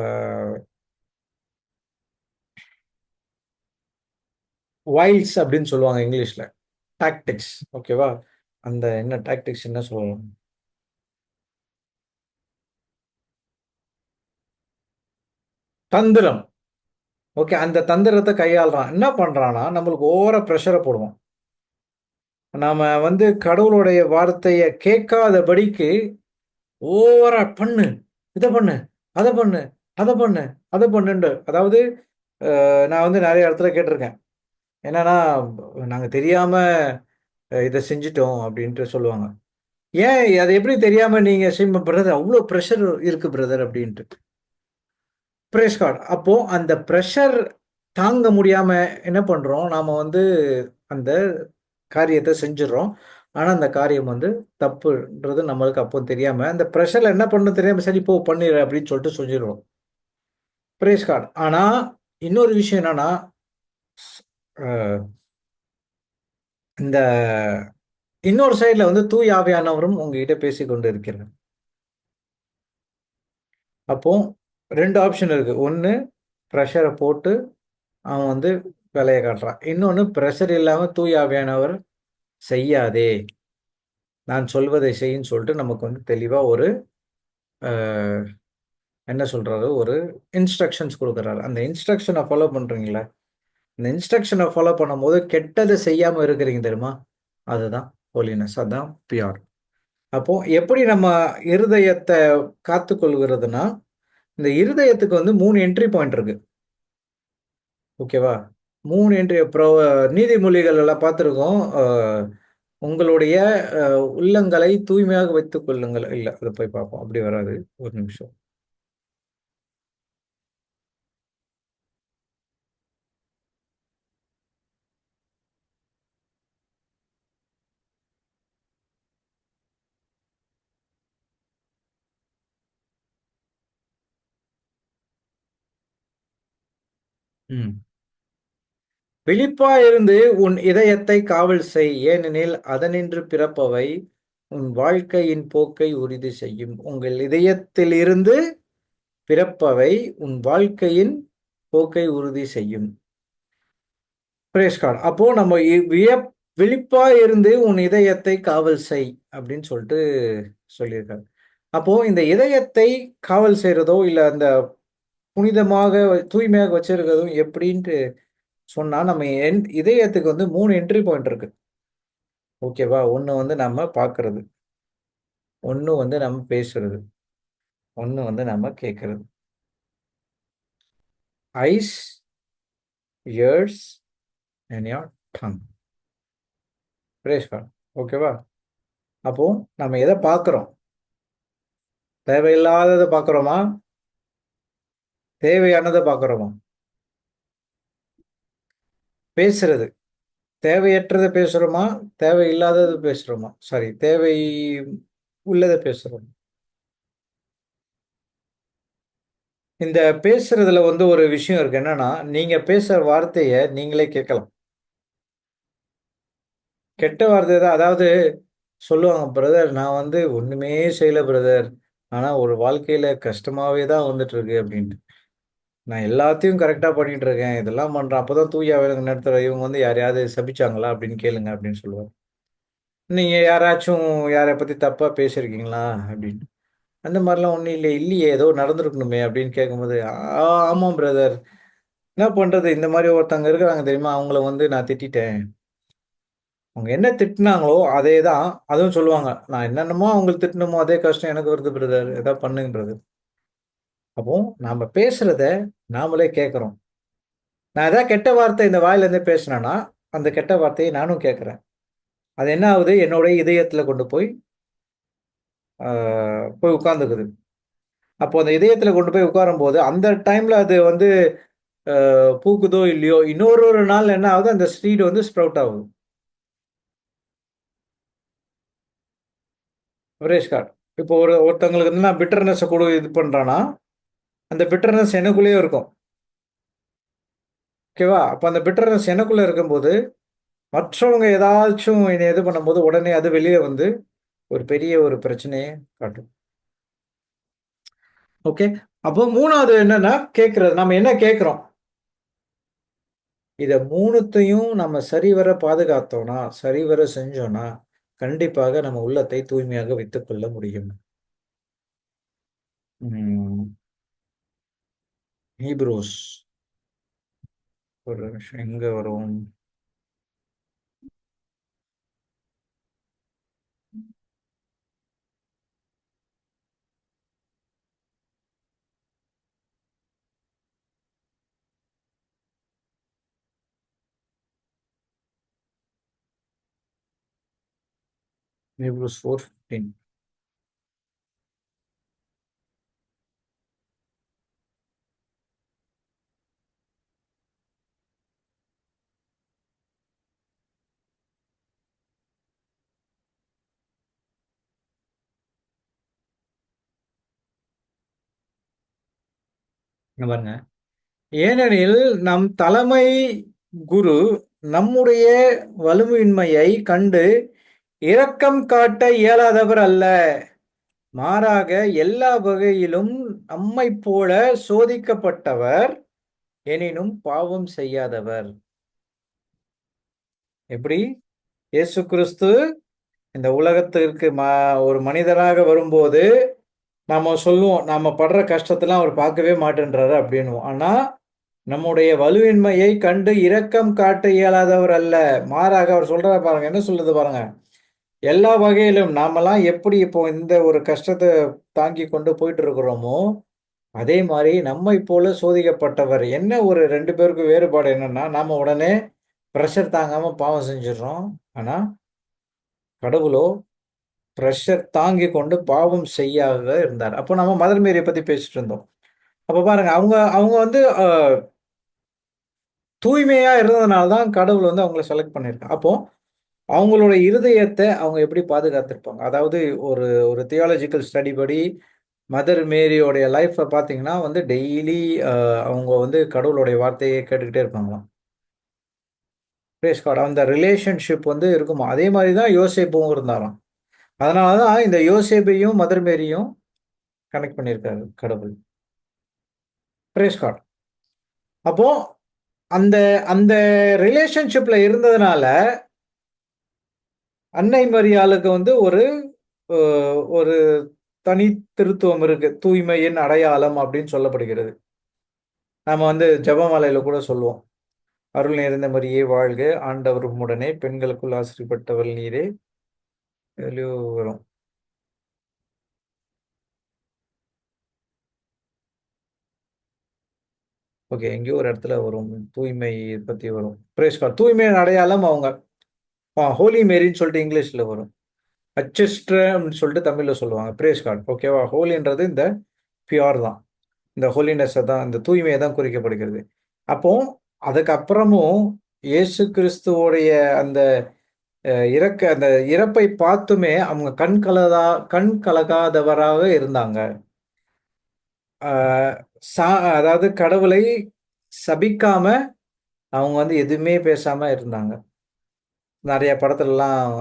வைல்ஸ் அப்படின்னு சொல்லுவாங்க இங்கிலீஷ்ல. டாக்டிக்ஸ் ஓகேவா? அந்த என்ன டாக்டிக்ஸ் என்ன சொல்லலாம்? தந்திரம். ஓகே. அந்த தந்திரத்த கையாளுறான். என்ன பண்றான்னா, நம்மளுக்கு ஓவரா பிரஷர போடுவான். நாம வந்து கடவுளுடைய வார்த்தைய கேட்காதபடிக்கு ஓவரா பண்ணு, இத பண்ணு, அத பண்ணு, அத பண்ணு, அத பண்ணுன்டு. அதாவது நான் வந்து நெறைய இடத்துல கேட்டுருக்கேன். என்னன்னா, நாங்க தெரியாம இத செஞ்சுட்டோம் அப்டின்ட்டு சொல்லுவாங்க. ஏன் அது எப்படி தெரியாம நீங்க பிரதர் அவ்ளோ பிரஷர் இருக்கு பிரதர் அப்டின்ட்டு. Praise God. அப்போ அந்த பிரஷர் தாங்க முடியாம என்ன பண்றோம், நாம வந்து அந்த காரியத்த செஞ்சுர்றோம். ஆனா, அந்த காரியம் வந்து தப்புன்றது நம்மளுக்கு அப்போ தெரியாம, அந்த பிரஷர்ல என்ன பண்ணணும் தெரியாம, "சரி போ பண்ணிரு" அப்படின்னு சொல்லிட்டு சொல்லிருவோம். Price God. ஆனா, இன்னொரு விஷயம் என்னன்னா, அ இந்த இன்னொரு சைடுல வந்து தூய ஆவியானவரும் உங்ககிட்ட பேசிக் கொண்டு இருக்கிறார். அப்போ 2 ஆப்ஷன் இருக்கு. 1 பிரஷர போட்டு அவன் வந்து வேலைய காட்டுறான். இன்னொன்னு பிரஷர் இல்லாம தூய ஆவியானவர் "செய்யாதே, நான் சொல்வதை செய்ன்னு" சொல்லிட்டு நமக்கு வந்து தெளிவா ஒரு அ என்ன சொல்றாரு, ஒரு இன்ஸ்ட்ரக்ஷன்ஸ் குடுக்குறாரு. அந்த இன்ஸ்ட்ரக்ஷன ஃபாலோ பண்றீங்கல்ல, அந்த இன்ஸ்ட்ரக்ஷன ஃபாலோ பண்ணும்போது கெட்டத செய்யாம இருக்கிறீங்க தெரியுமா? அதுதான் ஹோலினஸ். அதான் பியூர். அப்போ எப்படி நம்ம இருதயத்த காத்துக்கொள்கிறதுன்னா, இந்த இருதயத்துக்கு வந்து 3 என்ட்ரி பாயிண்ட் இருக்கு. ஓகேவா? 3 என்ட்ரி நீதிமொழிகள் எல்லாம் பார்த்திருக்கோம். உங்களுடைய அ உள்ளங்களை தூய்மையாக வைத்துக் கொள்ளுங்கள். இல்ல, அத போய் பார்ப்போம். அப்படி வராது. ஒரு நிமிஷம். ம். விழிப்பாயிருந்து உன் இதயத்தை காவல் செய். ஏனெனில் அதனின்று பிறப்பவை உன் வாழ்க்கையின் போக்கை உறுதி செய்யும். உங்கள் இதயத்திலிருந்து பிறப்பவை உன் வாழ்க்கையின் போக்கை உறுதி செய்யும். Praise God. அப்போ நம்ம விழிப்பா இருந்து உன் இதயத்தை காவல் செய் அப்படின்னு சொல்லிட்டு சொல்லியிருக்காரு. அப்போ இந்த இதயத்தை காவல் செய்றதோ, இல்ல அந்த புனிதமாக தூய்மையாக வச்சிருக்கிறதும் எப்படின்ட்டு சொன்னா, நம்ம இதயத்துக்கு வந்து 3 என்ட்ரி பாயிண்ட் இருக்கு. ஓகேவா? 1 வந்து நம்ம பார்க்கிறது. 1 வந்து நம்ம பேசுறது. 1 வந்து நம்ம கேட்கிறது. Eyes, ears and your tongue. Praise God. ஓகேவா? அப்போ நம்ம எத பார்க்கிறோம்? தேவையில்லாதத பார்க்கிறோமா? தேவையானத பார்க்கிறோமா? பேசுறது. தேவையற்றத பேசுறோமா? தேவையில்லாதத பேசுறோமா? சாரி, தேவை உள்ளத பேசுறோம். இந்த பேசுறதுல வந்து ஒரு விஷயம் இருக்கு. என்னன்னா, நீங்க பேசுற வார்த்தைய நீங்களே கேட்கலாம். கெட்ட வார்த்தை தான். அதாவது சொல்லுவாங்க, "பிரதர் நான் வந்து ஒண்ணுமே செய்யல பிரதர். ஆனா ஒரு வாழ்க்கையில கஷ்டமாவே தான் வந்துட்டு இருக்கு" அப்படின்ட்டு. நான் எல்லாத்தையும் கரெக்ட்டா பண்ணிட்டு இருக்கேன். இதெல்லாம் பண்றேன். அப்பதான் தூய ஆவியானவர் நடத்துற இவங்க வந்து யாரையாவது சபிச்சாங்களா? அப்படின்னு கேளுங்க அப்படின்னு சொல்லுவாரு. நீங்க யாராச்சும் யார பத்தி தப்பா பேசியிருக்கீங்களா? அப்படின்னு. அந்த மாரிலாம் ஒண்ணும் இல்லையே. இல்லையே ஏதோ நடந்திருக்கணுமே அப்படின்னு கேட்கும்போது, ஆமா பிரதர். என்ன பண்றது? இந்த மாரி ஒருத்தவங்க இருக்கிறாங்க தெரியுமா? அவங்கள வந்து நான் திட்டிட்டேன். அவங்க என்ன திட்டுனாங்களோ அதே தான். அதுவும் சொல்லுவாங்க. நான் என்னென்னமோ அவங்கள திட்டினமோ அதே கஷ்டம் எனக்கு வருது பிரதர். ஏதாவது பண்ணுங்க பிரதர். அப்போ நாம பேசுறத நாமளே கேட்கிறோம். நான் ஏதாவது கெட்ட வார்த்தை இந்த வாயிலேருந்து பேசினேன்னா, அந்த கெட்ட வார்த்தையை நானும் கேட்கிறேன். அது என்ன ஆகுது? என்னுடைய இதயத்தில கொண்டு போய் ஆ போய் உட்கார்ந்துக்குது. அப்போ அந்த இதயத்தில கொண்டு போய் உட்காரும்போது, அந்த டைம்ல அது வந்து பூக்குதோ இல்லையோ, இன்னொரு நாள் என்ன ஆகுது? அந்த சீட் வந்து ஸ்ப்ரவுட் ஆகுது. Praise God. இப்போ ஒருத்தவங்களுக்கு வந்து நான் பிட்டர்னெஸ்ஸ இது பண்றேன்னா, அந்த பிட்டர்னஸ் எனக்குள்ளேயே இருக்கும். ஓகேவா? அப்ப அந்த பிட்டர்னஸ் எனக்குள்ள இருக்கும்போது, மற்றவங்க ஏதாச்சும் என்னைய இது பண்ணும்போது, உடனே அது வெளிய வந்து ஒரு பெரிய ஒரு பிரச்சனைய காட்டும். ஓகே. அப்போ 3வது என்னன்னா, கேட்கிறது. நம்ம என்ன கேட்கிறோம்? இத 3த்தையும் நம்ம சரிவர பாதுகாத்தோம்னா, சரிவர செஞ்சோம்னா, கண்டிப்பாக நம்ம உள்ளத்தை தூய்மையாக வைத்துக் கொள்ள முடியும். ம். ஹீப்ரூஸ் ஒரு நிமிஷம் எங்க வரும்? ஹீப்ரூஸ் 4:15. இங்க பாருங்க. ஏனெனில் நம் தலைமை குரு நம்முடைய வலுவின்மையை கண்டு இரக்கம் காட்ட இயலாதவர் அல்ல. மாறாக எல்லா வகையிலும் நம்மைப் போல சோதிக்கப்பட்டவர், எனினும் பாவம் செய்யாதவர். எப்படி? இயேசு கிறிஸ்து இந்த உலகத்திற்கு ஒரு மனிதராக வரும்போது, நாம சொல்லுவோம், நாம படுற கஷ்டத்தெல்லாம் அவர் பார்க்கவே மாட்டேன்றாரு அப்படின்னுவோம். ஆனா, நம்முடைய வலுவின்மையை கண்டு இரக்கம் காட்ட இயலாதவர் அல்ல. மாறாக அவர் சொல்றாரு பாருங்க. என்ன சொல்லுது பாருங்க. எல்லா வகையிலும் நாமெல்லாம் எப்படி இப்போ இந்த ஒரு கஷ்டத்த தாங்கிக் கொண்டு போயிட்டு இருக்கிறோமோ, அதே மாரி நம்மைப் போல சோதிக்கப்பட்டவர். என்ன ஒரு 2 பேருக்கும் வேறுபாடு என்னன்னா, நாம உடனே பிரஷர் தாங்காம பாவம் செஞ்சுடுறோம். ஆனா, கடவுளோ பிரஷர் தாங்கிக் கொண்டு பாவம் செய்யாத இருந்தார். அப்போ நம்ம மதர் மேரிய பத்தி பேசிட்டு இருந்தோம். அப்ப பாருங்க, அவங்க அவங்க வந்து தூய்மையா இருந்ததுனால தான் கடவுள் வந்து அவங்கள செலக்ட் பண்ணியிருக்கார். அப்போ அவங்களோட இருதயத்த அவங்க எப்படி பாதுகாத்திருப்பாங்க? அதாவது ஒரு ஒரு தியாலஜிக்கல் ஸ்டடி படி மதர் மேரியோடைய லைஃப்ப பார்த்தீங்கன்னா வந்து டெய்லி அ அவங்க வந்து கடவுளுடைய வார்த்தைய கேட்டுக்கிட்டே இருப்பாங்களாம். Brace God. அந்த ரிலேஷன்ஷிப் வந்து இருக்குமா. அதே மாரி தான் யோசேப்பும் இருந்தாராம். அதனால தான் இந்த யோசேப்பையும், மதர் மேரியும் கனெக்ட் பண்ணியிருக்காரு கடவுள். Praise God. அப்போ அந்த அந்த ரிலேஷன்ஷிப்ல இருந்ததுனால, அன்னை மரியாளுக்கு வந்து ஒரு அ ஒரு தனித்திருத்துவம் இருக்கு. தூய்மையின் அடையாளம் அப்படின்னு சொல்லப்படுகிறது. நாம வந்து ஜெபமாலையில கூட சொல்லுவோம். "அருள் நிறைந்த மரியே வாழ்க! ஆண்டவர் உம்முடனே, பெண்களுக்குள் ஆசீர்வதிக்கப்பட்டவள் நீரே" எதுலயோ வரும். ஓகே. எங்கேயோ ஒரு இடத்துல வரும். தூய்மை பத்தி வரும். Praise God. தூய்மையின் அடையாளம் அவங்க. ஹோலி மேரின்னு சொல்லிட்டு இங்கிலீஷ்ல வரும். அச்செஸ்ட்ரம்ன்னு சொல்லிட்டு தமிழ்ல சொல்லுவாங்க. Praise God. ஓகேவா? ஹோலின்றது இந்த பியூர் தான். இந்த ஹோலினெஸ்ஸ தான் இந்த தூய்மைய தான் குறிக்கப்படுகிறது. அப்போ அதுக்கப்புறமும் இயேசு கிறிஸ்துவோடைய அந்த அந்த இறப்பை பார்த்துமே அவங்க கண் கலங்காதவராக இருந்தாங்க. ஆ சா அதாவது கடவுளை சபிக்காம அவங்க வந்து எதுவுமே பேசாம இருந்தாங்க. நெறைய படத்துலலாம்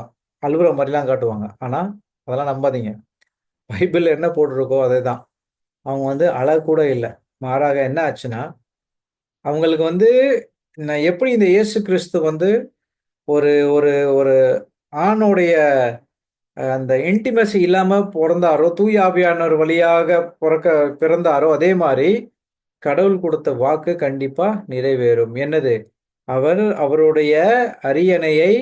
அழுவுற மாரிலாம் காட்டுவாங்க. ஆனா, அதெல்லாம் நம்பாதீங்க. பைபிள்ல என்ன போட்டிருக்கோ அதேதான். அவங்க வந்து அழக்கூட இல்ல. மாறாக என்ன ஆச்சுன்னா, அவங்களுக்கு வந்து நான் எப்படி இந்த இயேசு கிறிஸ்து வந்து ஒரு ஒரு ஒரு ஆணுடைய அந்த இன்டிமசி இல்லாம பொறந்தாரோ, தூய ஆவியானவர் வழியாக பிறந்தாரோ, அதே மாரி கடவுள் குடுத்த வாக்கு கண்டிப்பா நிறைவேறும். என்னது? அவருடைய அரியணையை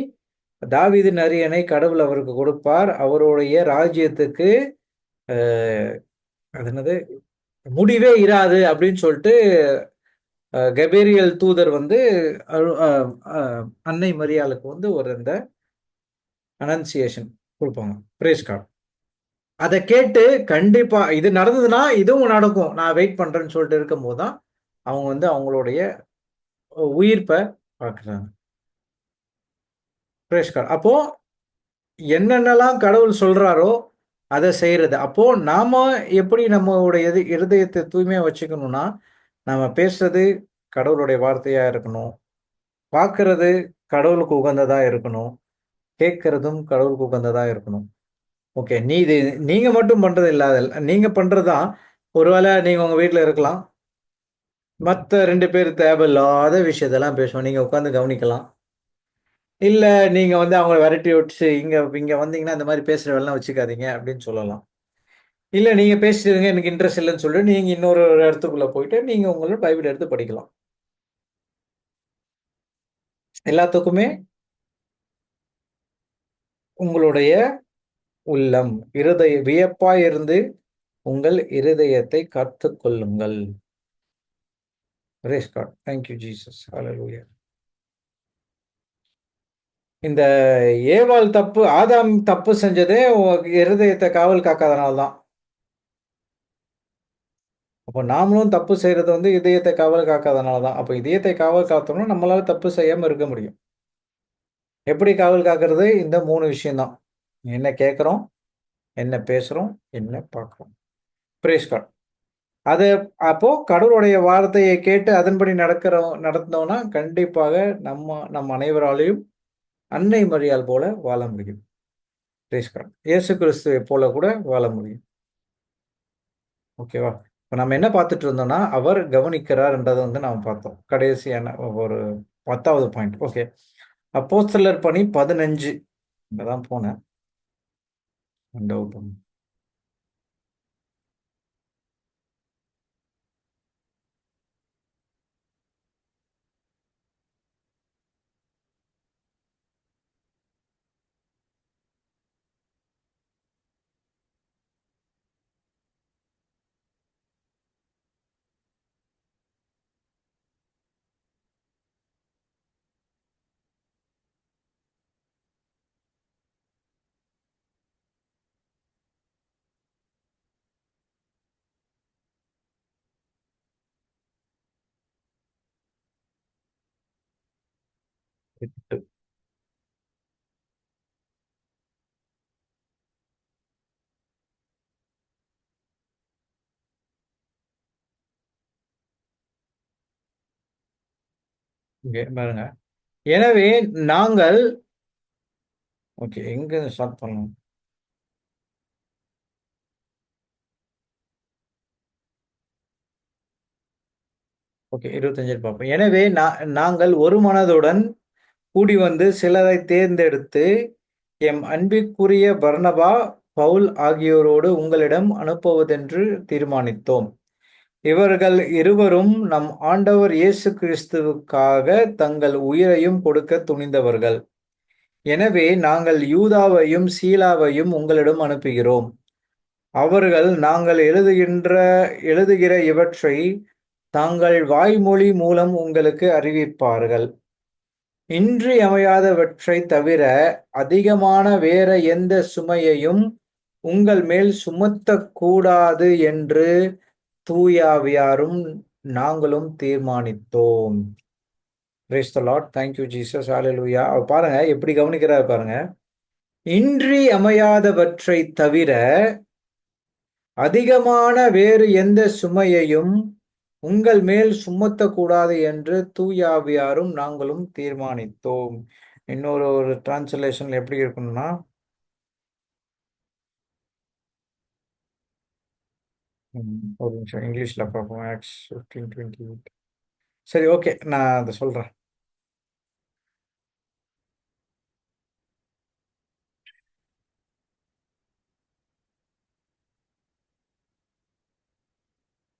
தாவீதின் அரியணை கடவுள் அவருக்கு கொடுப்பார். அவருடைய ராஜ்யத்துக்கு அ அது என்னது? முடிவே இராது அப்படின்னு சொல்லிட்டு கெப்ரியேல் தூதர் வந்து அரு அ அ அன்னை மரியாளுக்கு வந்து ஒரு இந்த அனன்சியேஷன் குடுப்பாங்க. Praise God. அத கேட்டு கண்டிப்பா இது நடந்ததுன்னா, இதுவும் நடக்கும். நான் வெயிட் பண்றேன்னு சொல்லிட்டு இருக்கும்போது தான், அவங்க வந்து அவங்களுடைய உயிர்ப்ப பார்க்குறாங்க. Praise God. அப்போ என்னென்னலாம் கடவுள் சொல்றாரோ, அத செய்றது. அப்போ நாம எப்படி நம்மளுடைய இருதயத்த தூய்மையா வச்சுக்கணும்னா, நாம பேசுறது கடவுளுடைய வார்த்தையா இருக்கணும். பார்க்கிறது கடவுளுக்கு உகந்ததா இருக்கணும். கேட்கிறதும் கடவுளுக்கு உகந்ததா இருக்கணும். ஓகே. நீங்க மட்டும் பண்றது இல்லாத நீங்க பண்றது தான். ஒருவேள நீங்க உங்க வீட்ல இருக்கலாம். மத்த 2 பேர் தேவையில்லாத விஷயத்தெல்லாம் பேசுவோம். நீங்க உட்கார்ந்து கவனிக்கலாம். இல்ல நீங்க வந்து அவங்கள விரட்டி விட்டுட்டு, இங்க இங்க வந்தீங்கன்னா, இந்த மாரி பேசுற வேலைலாம் வச்சுக்காதீங்க அப்படின்னு சொல்லலாம். இல்ல நீங்க பேசிருங்க எனக்கு இன்ட்ரெஸ்ட் இல்லன்னு சொல்லிட்டு, நீங்க இன்னொரு ஒரு இடத்துக்குள்ள போயிட்டு, நீங்க உங்களோட பைபிள் எடுத்து படிக்கலாம். எல்லாத்துக்குமே உங்களுடைய உள்ளம், வியப்பாய் இருந்து உங்கள் இருதயத்தை காத்துக் கொள்ளுங்கள். Praise God. Thank you Jesus. Hallelujah. இந்த ஏவாள் தப்பு ஆதாம் தப்பு செஞ்சதே இருதயத்த காவல் காக்காதனால தான். அப்போ நாமளும் தப்பு செய்றது வந்து இதயத்தை காவல் காக்காதனால தான். அப்போ இதயத்தை காவல் காத்தோம்னா, நம்மளால தப்பு செய்யாம இருக்க முடியும். எப்படி காவல் காக்கிறது? இந்த 3 விஷயம் தான். என்ன கேட்கிறோம், என்ன பேசுறோம், என்ன பார்க்கிறோம். Praise God. அது அப்போ கடவுளுடைய வார்த்தையை கேட்டு அதன்படி நடந்தோம்னா, கண்டிப்பாக நம் அனைவராலயும் அன்னை மரியாள் போல வாழ முடியும். Praise God. இயேசு கிறிஸ்துவை போல கூட வாழ முடியும். ஓகேவா? இப்ப நம்ம என்ன பார்த்துட்டு இருந்தோம்னா, அவர் கவனிக்கிறார்ன்றத வந்து நாம பார்த்தோம். கடைசியான ஒரு 10வது பாயிண்ட். ஓகே. அப்போஸ்தலர் பணி 15 இங்க தான் போனேன். டவுட் ஒண்ணு. இங்க பாருங்க. எனவே நாங்கள் ஓகே. எங்க ஸ்டார்ட் பண்ணணும்? ஓகே. 25 பார்ப்போம். எனவே நாங்கள் ஒரு மனதுடன் கூடி வந்து சிலரைத் தேர்ந்தெடுத்து, எம் அன்பிற்குரிய பர்னபா, பவுல் ஆகியோரோடு உங்களிடம் அனுப்புவதென்று தீர்மானித்தோம். இவர்கள் இருவரும் நம் ஆண்டவர் இயேசு கிறிஸ்துவுக்காக தங்கள் உயிரையும் கொடுக்கத் துணிந்தவர்கள். எனவே நாங்கள் யூதாவையும் சீலாவையும் உங்களிடம் அனுப்புகிறோம். அவர்கள் நாங்கள் எழுதுகிற இவற்றை தாங்கள் வாய்மொழி மூலம் உங்களுக்கு அறிவிப்பார்கள். இன்றியமையாதவற்றைத் தவிர அதிகமான வேற எந்த சுமையையும் உங்கள் மேல் சுமத்தக் கூடாது என்று தூயாவியாரும் நாங்களும் தீர்மானித்தோம். Praise the Lord. Thank you Jesus. Hallelujah. பாருங்க எப்படி கவனிக்கிறார் பாருங்க. இன்றியமையாதவற்றைத் தவிர அதிகமான வேறு எந்த சுமையையும் உங்கள் மேல் சுமத்தக்கூடாது என்று தூயாவியாரும் நாங்களும் தீர்மானித்தோம். இன்னொரு ஒரு டிரான்ஸ்லேஷன்ல எப்படி இருக்கணும்னா, ஒரு நிமிஷம் இங்கிலீஷ்ல பார்ப்போம். ஆக்ட்ஸ் 15:28. சரி, ஓகே. நான் அத சொல்றேன்.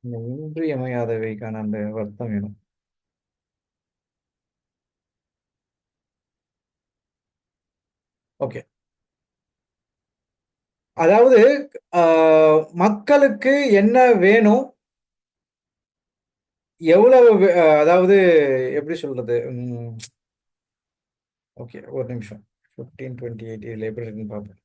இந்த இன்றியமையாதவைக்கான அந்த அர்த்தம் வேணும். ஓகே. அதாவது அ மக்களுக்கு என்ன வேணும்? எவ்வளவு அதாவது எப்படி சொல்றது? ஓகே. ஒரு நிமிஷம். 15:28 இதுல எப்படி இருக்குன்னு பார்ப்போம்.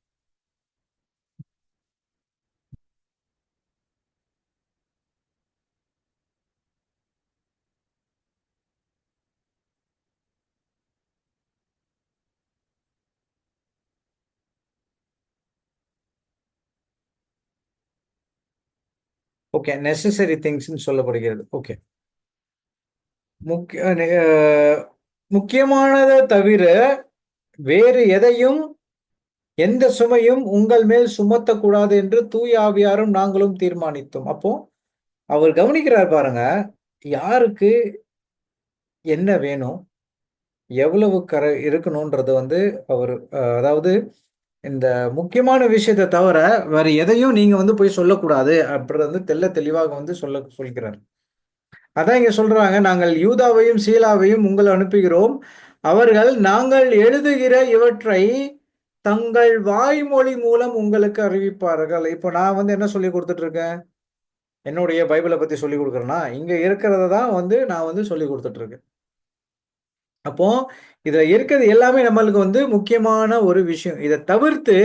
ஓகே. நெசசரி திங்ஸ்ன்னு சொல்லப்படுகிறது. ஓகே. முக்கிய முக்கியமானத தவிர வேறு எதையும், எந்த சுமையும் உங்கள் மேல் சுமத்தக்கூடாது என்று தூய ஆவியாரும் நாங்களும் தீர்மானித்தோம். அப்போ அவர் கவனிக்கிறார் பாருங்க. யாருக்கு என்ன வேணும்? எவ்வளவு இருக்கணும்ன்றது வந்து அவரு அதாவது இந்த முக்கியமான விஷயத்த தவிர வேற எதையும் நீங்க வந்து போய் சொல்லக்கூடாது. அப்படின்றது வந்து தெளிவாக வந்து சொல்கிறார். அதான் இங்க சொல்றாங்க, "நாங்கள் யூதாவையும், சீலாவையும் உங்கள் அனுப்புகிறோம். அவர்கள் நாங்கள் எழுதுகிற இவற்றை தங்கள் வாய்மொழி மூலம் உங்களுக்கு அறிவிப்பார்கள்." இப்போ நான் வந்து என்ன சொல்லிக் குடுத்துட்டு இருக்கேன்? என்னுடைய பைபிள பத்தி சொல்லிக் குடுக்குறேனா? இங்க இருக்கிறத தான் வந்து நான் வந்து சொல்லிக் குடுத்துட்டு இருக்கேன். அப்போ இதுல இருக்கிறது எல்லாமே நம்மளுக்கு வந்து முக்கியமான ஒரு விஷயம். இத தவிர்த்து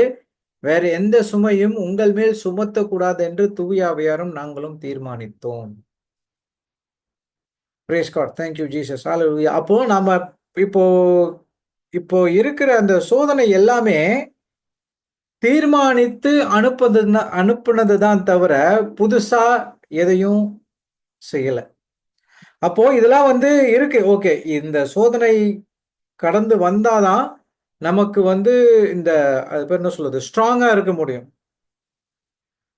வேற எந்த சுமையும் உங்கள் மேல் சுமத்தக்கூடாது என்று தூய ஆவியாரும் நாங்களும் தீர்மானித்தோம். Praise God. Thank you Jesus. Hallelujah. அப்போ நாம இப்போ இப்போ இருக்கிற அந்த சோதனை எல்லாமே தீர்மானித்து அனுப்புனது தான் தவிர, புதுசா எதையும் செய்யல. அப்போ இதெல்லாம் வந்து இருக்கு. ஓகே. இந்த சோதனை கடந்து வந்தா தான், நமக்கு வந்து இந்த அது பேர் என்ன சொல்றது? ஸ்ட்ராங்கா இருக்க முடியும்.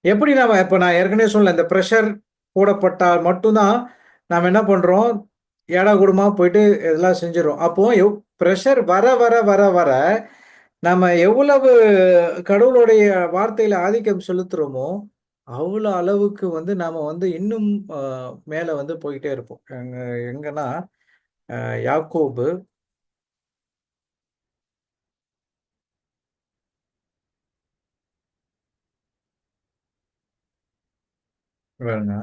எப்படி நாம இப்ப நான் ஏற்கனவே சொன்னேன். இந்த பிரஷர் போடப்பட்டா மட்டும் தான், நாம என்ன பண்றோம்? ஏடாகூடமா போயிட்டு இதெல்லாம் செஞ்சுர்றோம். அப்போ பிரஷர் வர, வர, வர, வர நம்ம எவ்வளவு கடவுளுடைய வார்த்தையில ஆதிக்கம் செலுத்துறோமோ, அவ்வளோ அளவுக்கு வந்து நாம வந்து இன்னும் அ மேல வந்து போயிட்டே இருப்போம். எங்கன்னா, அ யாக்கோபு பாருங்க.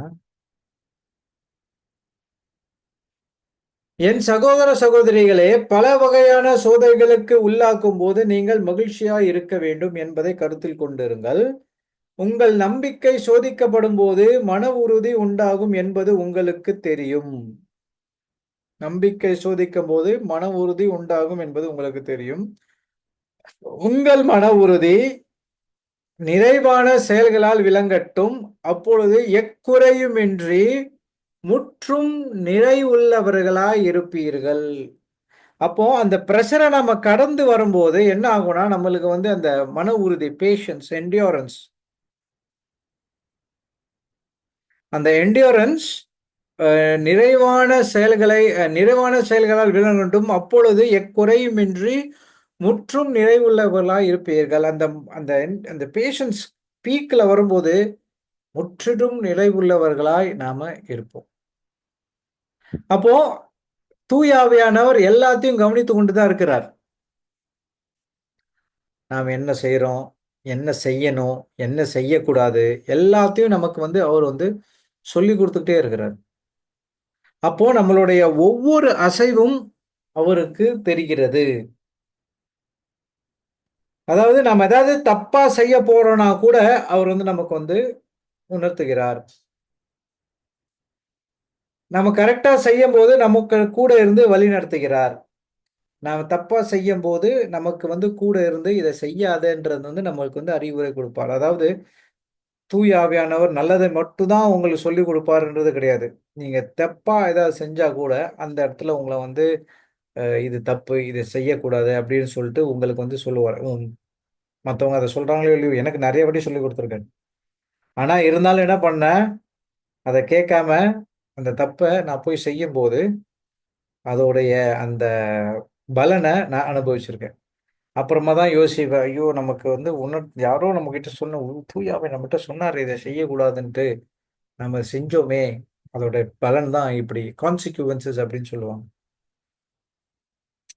என் சகோதர சகோதரிகளே, பல வகையான சோதனைகளுக்கு உள்ளாக்கும்போது நீங்கள் மகிழ்ச்சியாய் இருக்க வேண்டும் என்பதை கருத்தில் கொண்டிருங்கள். உங்கள் நம்பிக்கை சோதிக்கப்படும்போது மன உறுதி உண்டாகும் என்பது உங்களுக்குத் தெரியும். நம்பிக்கை சோதிக்கும்போது மன உறுதி உண்டாகும் என்பது உங்களுக்குத் தெரியும். உங்கள் மன உறுதி நிறைவான செயல்களால் விளங்கட்டும். அப்பொழுது எக்குறையுமின்றி முற்றும் நிறைவுள்ளவர்களாய் இருப்பீர்கள். அப்போ அந்த பிரஷர நம்ம கடந்து வரும்போது என்ன ஆகும்னா, நம்மளுக்கு வந்து அந்த மன உறுதி, பேஷன்ஸ், என்டியூரன்ஸ், அந்த என்டியூரன்ஸ் நிறைவான செயல்களால் விளங்கட்டும். அப்பொழுது எக்குறையுமின்றி முற்றும் நிறைவுள்ளவர்களாய் இருப்பீர்கள். அந்த அந்த அந்த பேஷன்ஸ் பீக்ல வரும்போது முற்றிலும் நிறைவுள்ளவர்களாய் நாம இருப்போம். அப்போ தூய ஆவியானவர் எல்லாத்தையும் கவனித்துக் கொண்டு தான் இருக்கிறார். நாம் என்ன செய்றோம்? என்ன செய்யணும்? என்ன செய்யக்கூடாது? எல்லாத்தையும் நமக்கு வந்து அவர் வந்து சொல்லிக் குடுத்துக்கிட்டே இருக்கிறார். அப்போ நம்மளுடைய ஒவ்வொரு அசைவும் அவருக்கு தெரிகிறது. அதாவது நம்ம ஏதாவது தப்பா செய்ய போறோம்னா கூட, அவர் வந்து நமக்கு வந்து உணர்த்துகிறார். நம்ம கரெக்ட்டா செய்யும்போது நமக்கு கூட இருந்து வழிநடத்துகிறார். நாம தப்பா செய்யும்போது, நமக்கு வந்து கூட இருந்து இத செய்யாதன்றது வந்து நம்மளுக்கு வந்து அறிவுரை குடுப்பார். அதாவது தூய ஆவியானவர் நல்லதை மட்டும் தான் உங்களுக்கு சொல்லிக் குடுப்பாருன்றது கிடையாது. நீங்க தப்பா ஏதாவது செஞ்சா கூட, அந்த இடத்துல உங்கள வந்து இது தப்பு, இத செய்யக்கூடாது அப்படின்னு சொல்லிட்டு உங்களுக்கு வந்து சொல்லுவாரு. மத்தவங்க அத சொல்றாங்களோ இல்லையோ, எனக்கு நெறைய வாட்டி சொல்லிக் குடுத்துருக்காரு. ஆனா இருந்தாலும் என்ன பண்ணேன், அத கேட்காம அந்த தப்ப நான் போய் செய்யும்போது, அதோடைய அந்த பலன நான் அனுபவிச்சிருக்கேன். அப்புறமா தான் யோசிப்பேன். ஐயோ! நமக்கு வந்து யாரோ நம்மகிட்ட சொன்ன தூய ஆவி நம்மட்ட சொன்னாரு இத செய்யக்கூடாதுன்ட்டு. நம்ம செஞ்சோமே! அதோட பலன் தான் இப்படி. கான்சிக்வென்சஸ் அப்படின்னு சொல்லுவாங்க.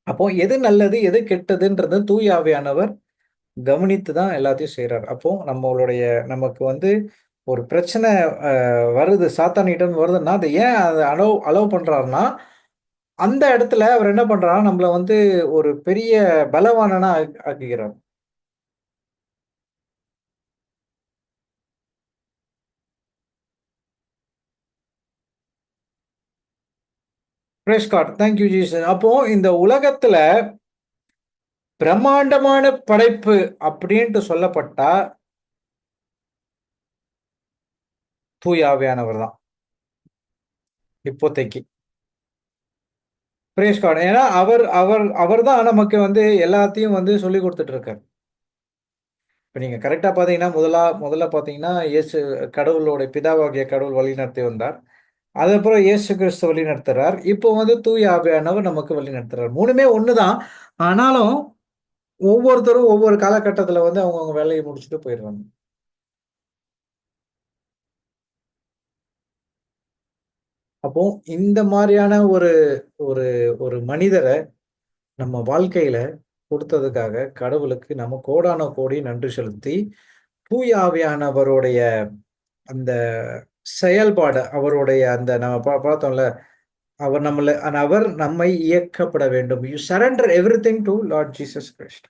அப்போ எது நல்லது, எது கெட்டதுன்றத தூய ஆவியானவர் கவனித்து தான் எல்லாத்தையும் செய்றாரு. அப்போ நமக்கு வந்து ஒரு பிரச்சனை வருது, சாத்தான்கிட்டருந்து வருதுன்னா, அத ஏன் அலோவ் பண்றாருன்னா, அந்த இடத்துல அவர் என்ன பண்றாருன்னா, நம்மள வந்து ஒரு பெரிய பலவானனா ஆக்குகிறார். Praise God. Thank you Jesus. அப்போ இந்த உலகத்துல பிரம்மாண்டமான படைப்பு அப்டின்ட்டு சொல்லப்பட்டா, தூய ஆவியானவர் தான். இப்போதைக்கு. Praise God. ஏன்னா அவர் அவர் அவர் தான் நமக்கு வந்து எல்லாத்தையும் வந்து சொல்லிக் குடுத்துட்டு இருக்காரு. இப்ப நீங்க கரெக்ட்டா பார்த்தீங்கன்னா, முதல்ல பார்த்தீங்கன்னா, கடவுளோட பிதாவாகிய கடவுள் வழிநடத்தி வந்தார். அதுக்கப்புறம் இயேசு கிறிஸ்து வழிநடத்துறார். இப்போ வந்து தூய ஆவியானவர் நமக்கு வழிநடத்துறார். 3மே ஒண்ணு தான். ஆனாலும் ஒவ்வொருத்தரும் ஒவ்வொரு காலகட்டத்தில வந்து அவங்கவங்க வேலைய முடிச்சுட்டு போயிடுறாங்க. அப்போ இந்த மாரியான ஒரு ஒரு ஒரு மனிதர நம்ம வாழ்க்கையில குடுத்ததுக்காக கடவுளுக்கு நம்ம கோடான கோடி நன்றி செலுத்தி, தூய ஆவியானவருடைய அந்த செயல்பாடு, அவருடைய அந்த நம்ம பார்த்தோம்ல, அவர் நம்மை இயக்கப்பட வேண்டும். You surrender everything to Lord Jesus Christ.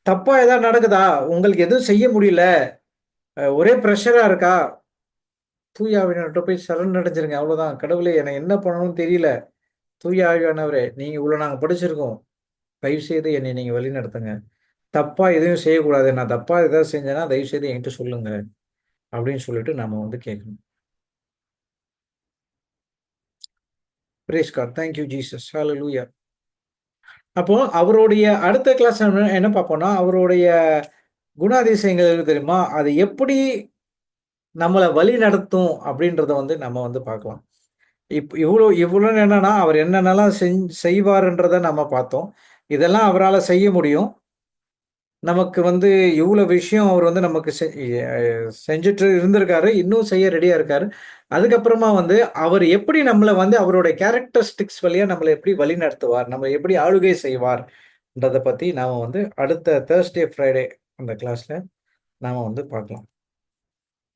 தப்பா ஏதாவது நடக்குதா? உங்களுக்கு எதுவும் செய்ய முடியல. ஒரே பிரஷரா இருக்கா? தூய ஆவியானவர்ட்ட போய் சரண்டர் அடைஞ்சிருங்க. அவ்வளோதான். கடவுளே எனக்கு என்ன பண்ணணும்னு தெரியல. தூய ஆவியானவரே, நீங்க இவ்வளோ நாங்க படிச்சிருக்கோம். தயவுசெய்து என்னை நீங்க வழிநடத்துங்க. தப்பா எதையும் செய்யக்கூடாது. நான் தப்பா ஏதாவது செஞ்சேன்னா, தயவுசெய்து என்கிட்ட சொல்லுங்க. அப்படின்னு சொல்லிட்டு நாம வந்து கேட்கணும். Praise God. Thank you Jesus. Hallelujah. அப்போ அவருடைய அடுத்த கிளாஸ் நம்ம என்ன பார்ப்போம்னா, அவருடைய குணாதிசயங்கள் எது தெரியுமா? அது எப்படி நம்மள வழி நடத்தும் அப்படின்றத வந்து நம்ம வந்து பார்க்கலாம். இவ்ளோ இவ்ளோ என்னன்னா, அவர் என்னென்னலாம் செய்வாருன்றத நம்ம பார்த்தோம். இதெல்லாம் அவரால செய்ய முடியும். நமக்கு வந்து இவ்ளோ விஷயம் அவர் வந்து நமக்கு செஞ்சுட்டு இருந்திருக்காரு. இன்னும் செய்ய ரெடியா இருக்காரு. அதுக்கப்புறமா வந்து அவர் எப்படி நம்மள வந்து அவருடைய கேரக்டரிஸ்டிக்ஸ் வழியா நம்மள எப்படி வழிநடத்துவார்? நம்மள எப்படி ஆளுகை செய்வார்ன்றத பத்தி நாம வந்து அடுத்த தர்ஸ்டே, ஃப்ரைடே அந்த கிளாஸ்ல நாம வந்து பார்க்கலாம்.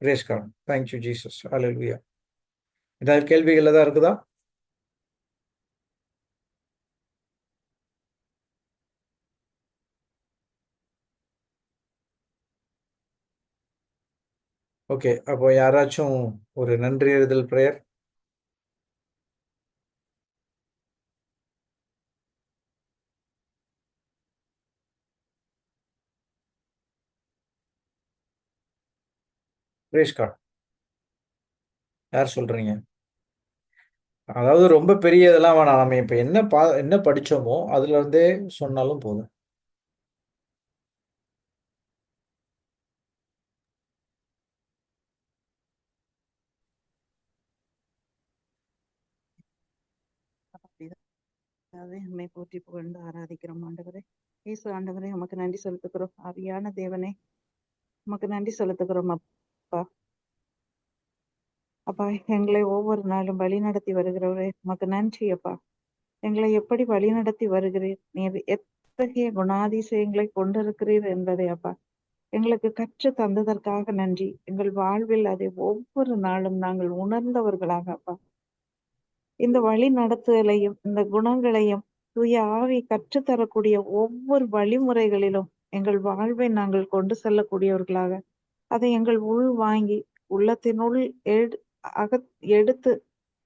Praise God. Thank you Jesus. Hallelujah. ஏதாவது கேள்விகள் ஏதாவது இருக்குதா? ஓகே. அப்போ யாராச்சும் ஒரு நன்றி அறிதல் பிரேயர். Brace God. யார் சொல்றீங்க? அதாவது ரொம்ப பெரிய இதெல்லாம் வேணாம். நம்ம இப்ப என்ன படிச்சோமோ, அதுலருந்தே சொன்னாலும் போதும். பிதாவே, உம்மை போற்றி புகழ்ந்து ஆராதிக்கிறோம் ஆண்டவரே. இயேசு ஆண்டவரே, உமக்கு நன்றி செலுத்துகிறோம். ஆவியான தேவனே, உமக்கு நன்றி செலுத்துகிறோம் அப்பா. அப்பா, எங்களை ஒவ்வொரு நாளும் வழி நடத்தி வருகிறவரே, உமக்கு நன்றி அப்பா. எங்களை எப்படி வழி நடத்தி வருகிறீர், நீர் எத்தகைய குணாதிசயங்களை கொண்டிருக்கிறீர் என்பதை அப்பா எங்களுக்கு கற்று தந்ததற்காக நன்றி. எங்கள் வாழ்வில் அதை ஒவ்வொரு நாளும் நாங்கள் உணர்ந்தவர்களாக அப்பா இந்த வழி நடத்துதலையும் இந்த குணங்களையும் தூய ஆவி கற்றுத்தரக்கூடிய ஒவ்வொரு வழிமுறைகளிலும் எங்கள் வாழ்வை நாங்கள் கொண்டு செல்லக்கூடியவர்களாக அதை எங்கள் உள் வாங்கி உள்ளத்தினுள் அக எடுத்து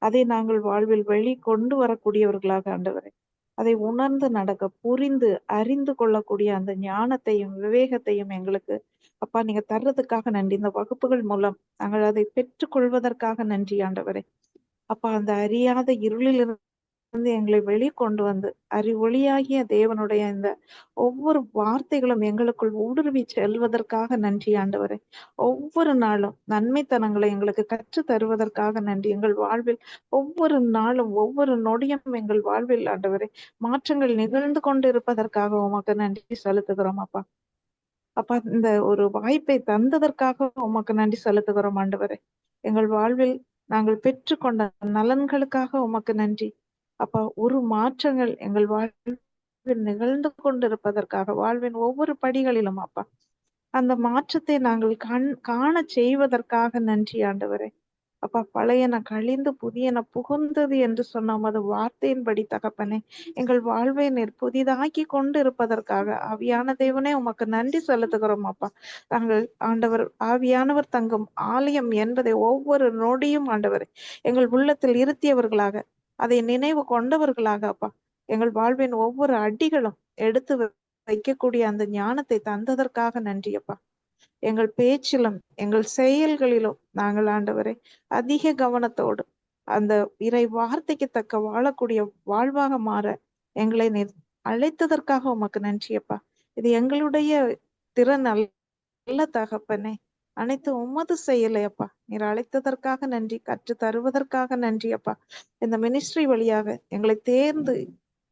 அதை நாங்கள் வாழ்வில் வெளி கொண்டு வரக்கூடியவர்களாக ஆண்டவரே அதை உணர்ந்து நடக்க புரிந்து அறிந்து கொள்ளக்கூடிய அந்த ஞானத்தையும் விவேகத்தையும் எங்களுக்கு அப்பா நீங்க தர்றதுக்காக நன்றி. இந்த வகுப்புகள் மூலம் நாங்கள் அதை பெற்றுக்கொள்வதற்காக நன்றி ஆண்டவரே. அப்பா அந்த அறியாத இருளில் எங்களை வெளிக்கொண்டு வந்து அறிவொளியாகிய தேவனுடைய இந்த ஒவ்வொரு வார்த்தைகளும் எங்களுக்குள் ஊடுருவி செல்வதற்காக நன்றி ஆண்டவரே. ஒவ்வொரு நாளும் நன்மைத்தனங்களை எங்களுக்கு கற்று தருவதற்காக நன்றி. எங்கள் வாழ்வில் ஒவ்வொரு நாளும் ஒவ்வொரு நொடியும் எங்கள் வாழ்வில் ஆண்டவரே மாற்றங்கள் நிகழ்ந்து கொண்டு இருப்பதற்காக உமக்கு நன்றி செலுத்துகிறோம் அப்பா. அப்பா, இந்த ஒரு வாய்ப்பை தந்ததற்காக உமக்கு நன்றி செலுத்துகிறோம் ஆண்டவரே. எங்கள் வாழ்வில் நாங்கள் பெற்றுக்கொண்ட நலன்களுக்காக உமக்கு நன்றி அப்பா. ஒரு மாற்றங்கள் எங்கள் வாழ்வில் நிகழ்ந்து கொண்டிருப்பதற்காக வாழ்வின் ஒவ்வொரு படிகளிலும் அப்பா அந்த மாற்றத்தை நாங்கள் காண செய்வதற்காக நன்றி ஆண்டவரே. அப்பா, பழையன கழிந்து புதியன புகுந்தது என்று சொன்ன உமது வார்த்தையின்படி தகப்பனே எங்கள் வாழ்வை நீர் புதிதாக்கி கொண்டு இருப்பதற்காக ஆவியான தேவனே உமக்கு நன்றி செலுத்துகிறோம் அப்பா. நாங்கள் ஆண்டவர் ஆவியானவர் தங்கும் ஆலயம் என்பதை ஒவ்வொரு நொடியும் ஆண்டவரே எங்கள் உள்ளத்தில் இருத்தியவர்களாக அதை நினைவு கொண்டவர்களாக அப்பா எங்கள் வாழ்வின் ஒவ்வொரு அடிகளும் எடுத்து வைக்கக்கூடிய அந்த ஞானத்தை தந்ததற்காக நன்றி அப்பா. எங்கள் பேச்சிலும் எங்கள் செயல்களிலும் நாங்கள் ஆண்டவரை அதிக கவனத்தோடு அந்த இறை வார்த்தைக்கு தக்க வாழக்கூடிய வாழ்வாக மாற எங்களை நீர் அழைத்ததற்காக உமக்கு நன்றியப்பா. இது எங்களுடைய திறன் அல்ல தகப்பனே, அனைத்து உமது செயலையப்பா. நீர் அழைத்ததற்காக நன்றி, கற்று தருவதற்காக நன்றி அப்பா. இந்த மினிஸ்ட்ரி வழியாக எங்களை தேர்ந்து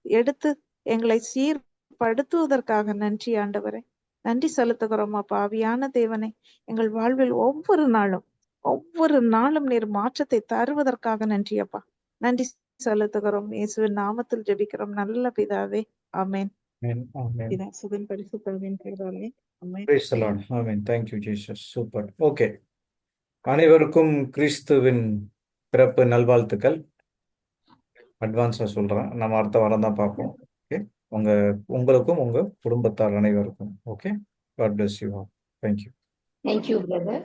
எடுத்து எங்களை சீர்படுத்துவதற்காக நன்றி ஆண்டவரே. நன்றி செலுத்துகிறோம் அப்பா. ஆவியான தேவனே எங்கள் வாழ்வில் ஒவ்வொரு நாளும் நீர் மாற்றத்தை தருவதற்காக நன்றி அப்பா. நன்றி செலுத்துகிறோம். இயேசுவின் நாமத்தில் ஜெபிக்கிறோம் நல்ல பிதாவே, ஆமென். பிதா சுதன் பரிசுத்தவின் பெயராலே ஆமென். Praise the Lord. Amen. Thank you, Jesus. Super. Okay. அனைவருக்கும் கிறிஸ்துவின் பிறப்பு நல்வாழ்த்துக்கள். அட்வான்ஸாக சொல்கிறேன். நம்ம அடுத்த வாரம் தான் பார்ப்போம். ஓகே, உங்களுக்கும் உங்கள் குடும்பத்தார் அனைவருக்கும். Okay, God bless you all. Thank you. Thank you, brother.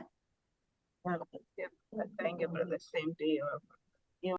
Thank you, brother. Same to you.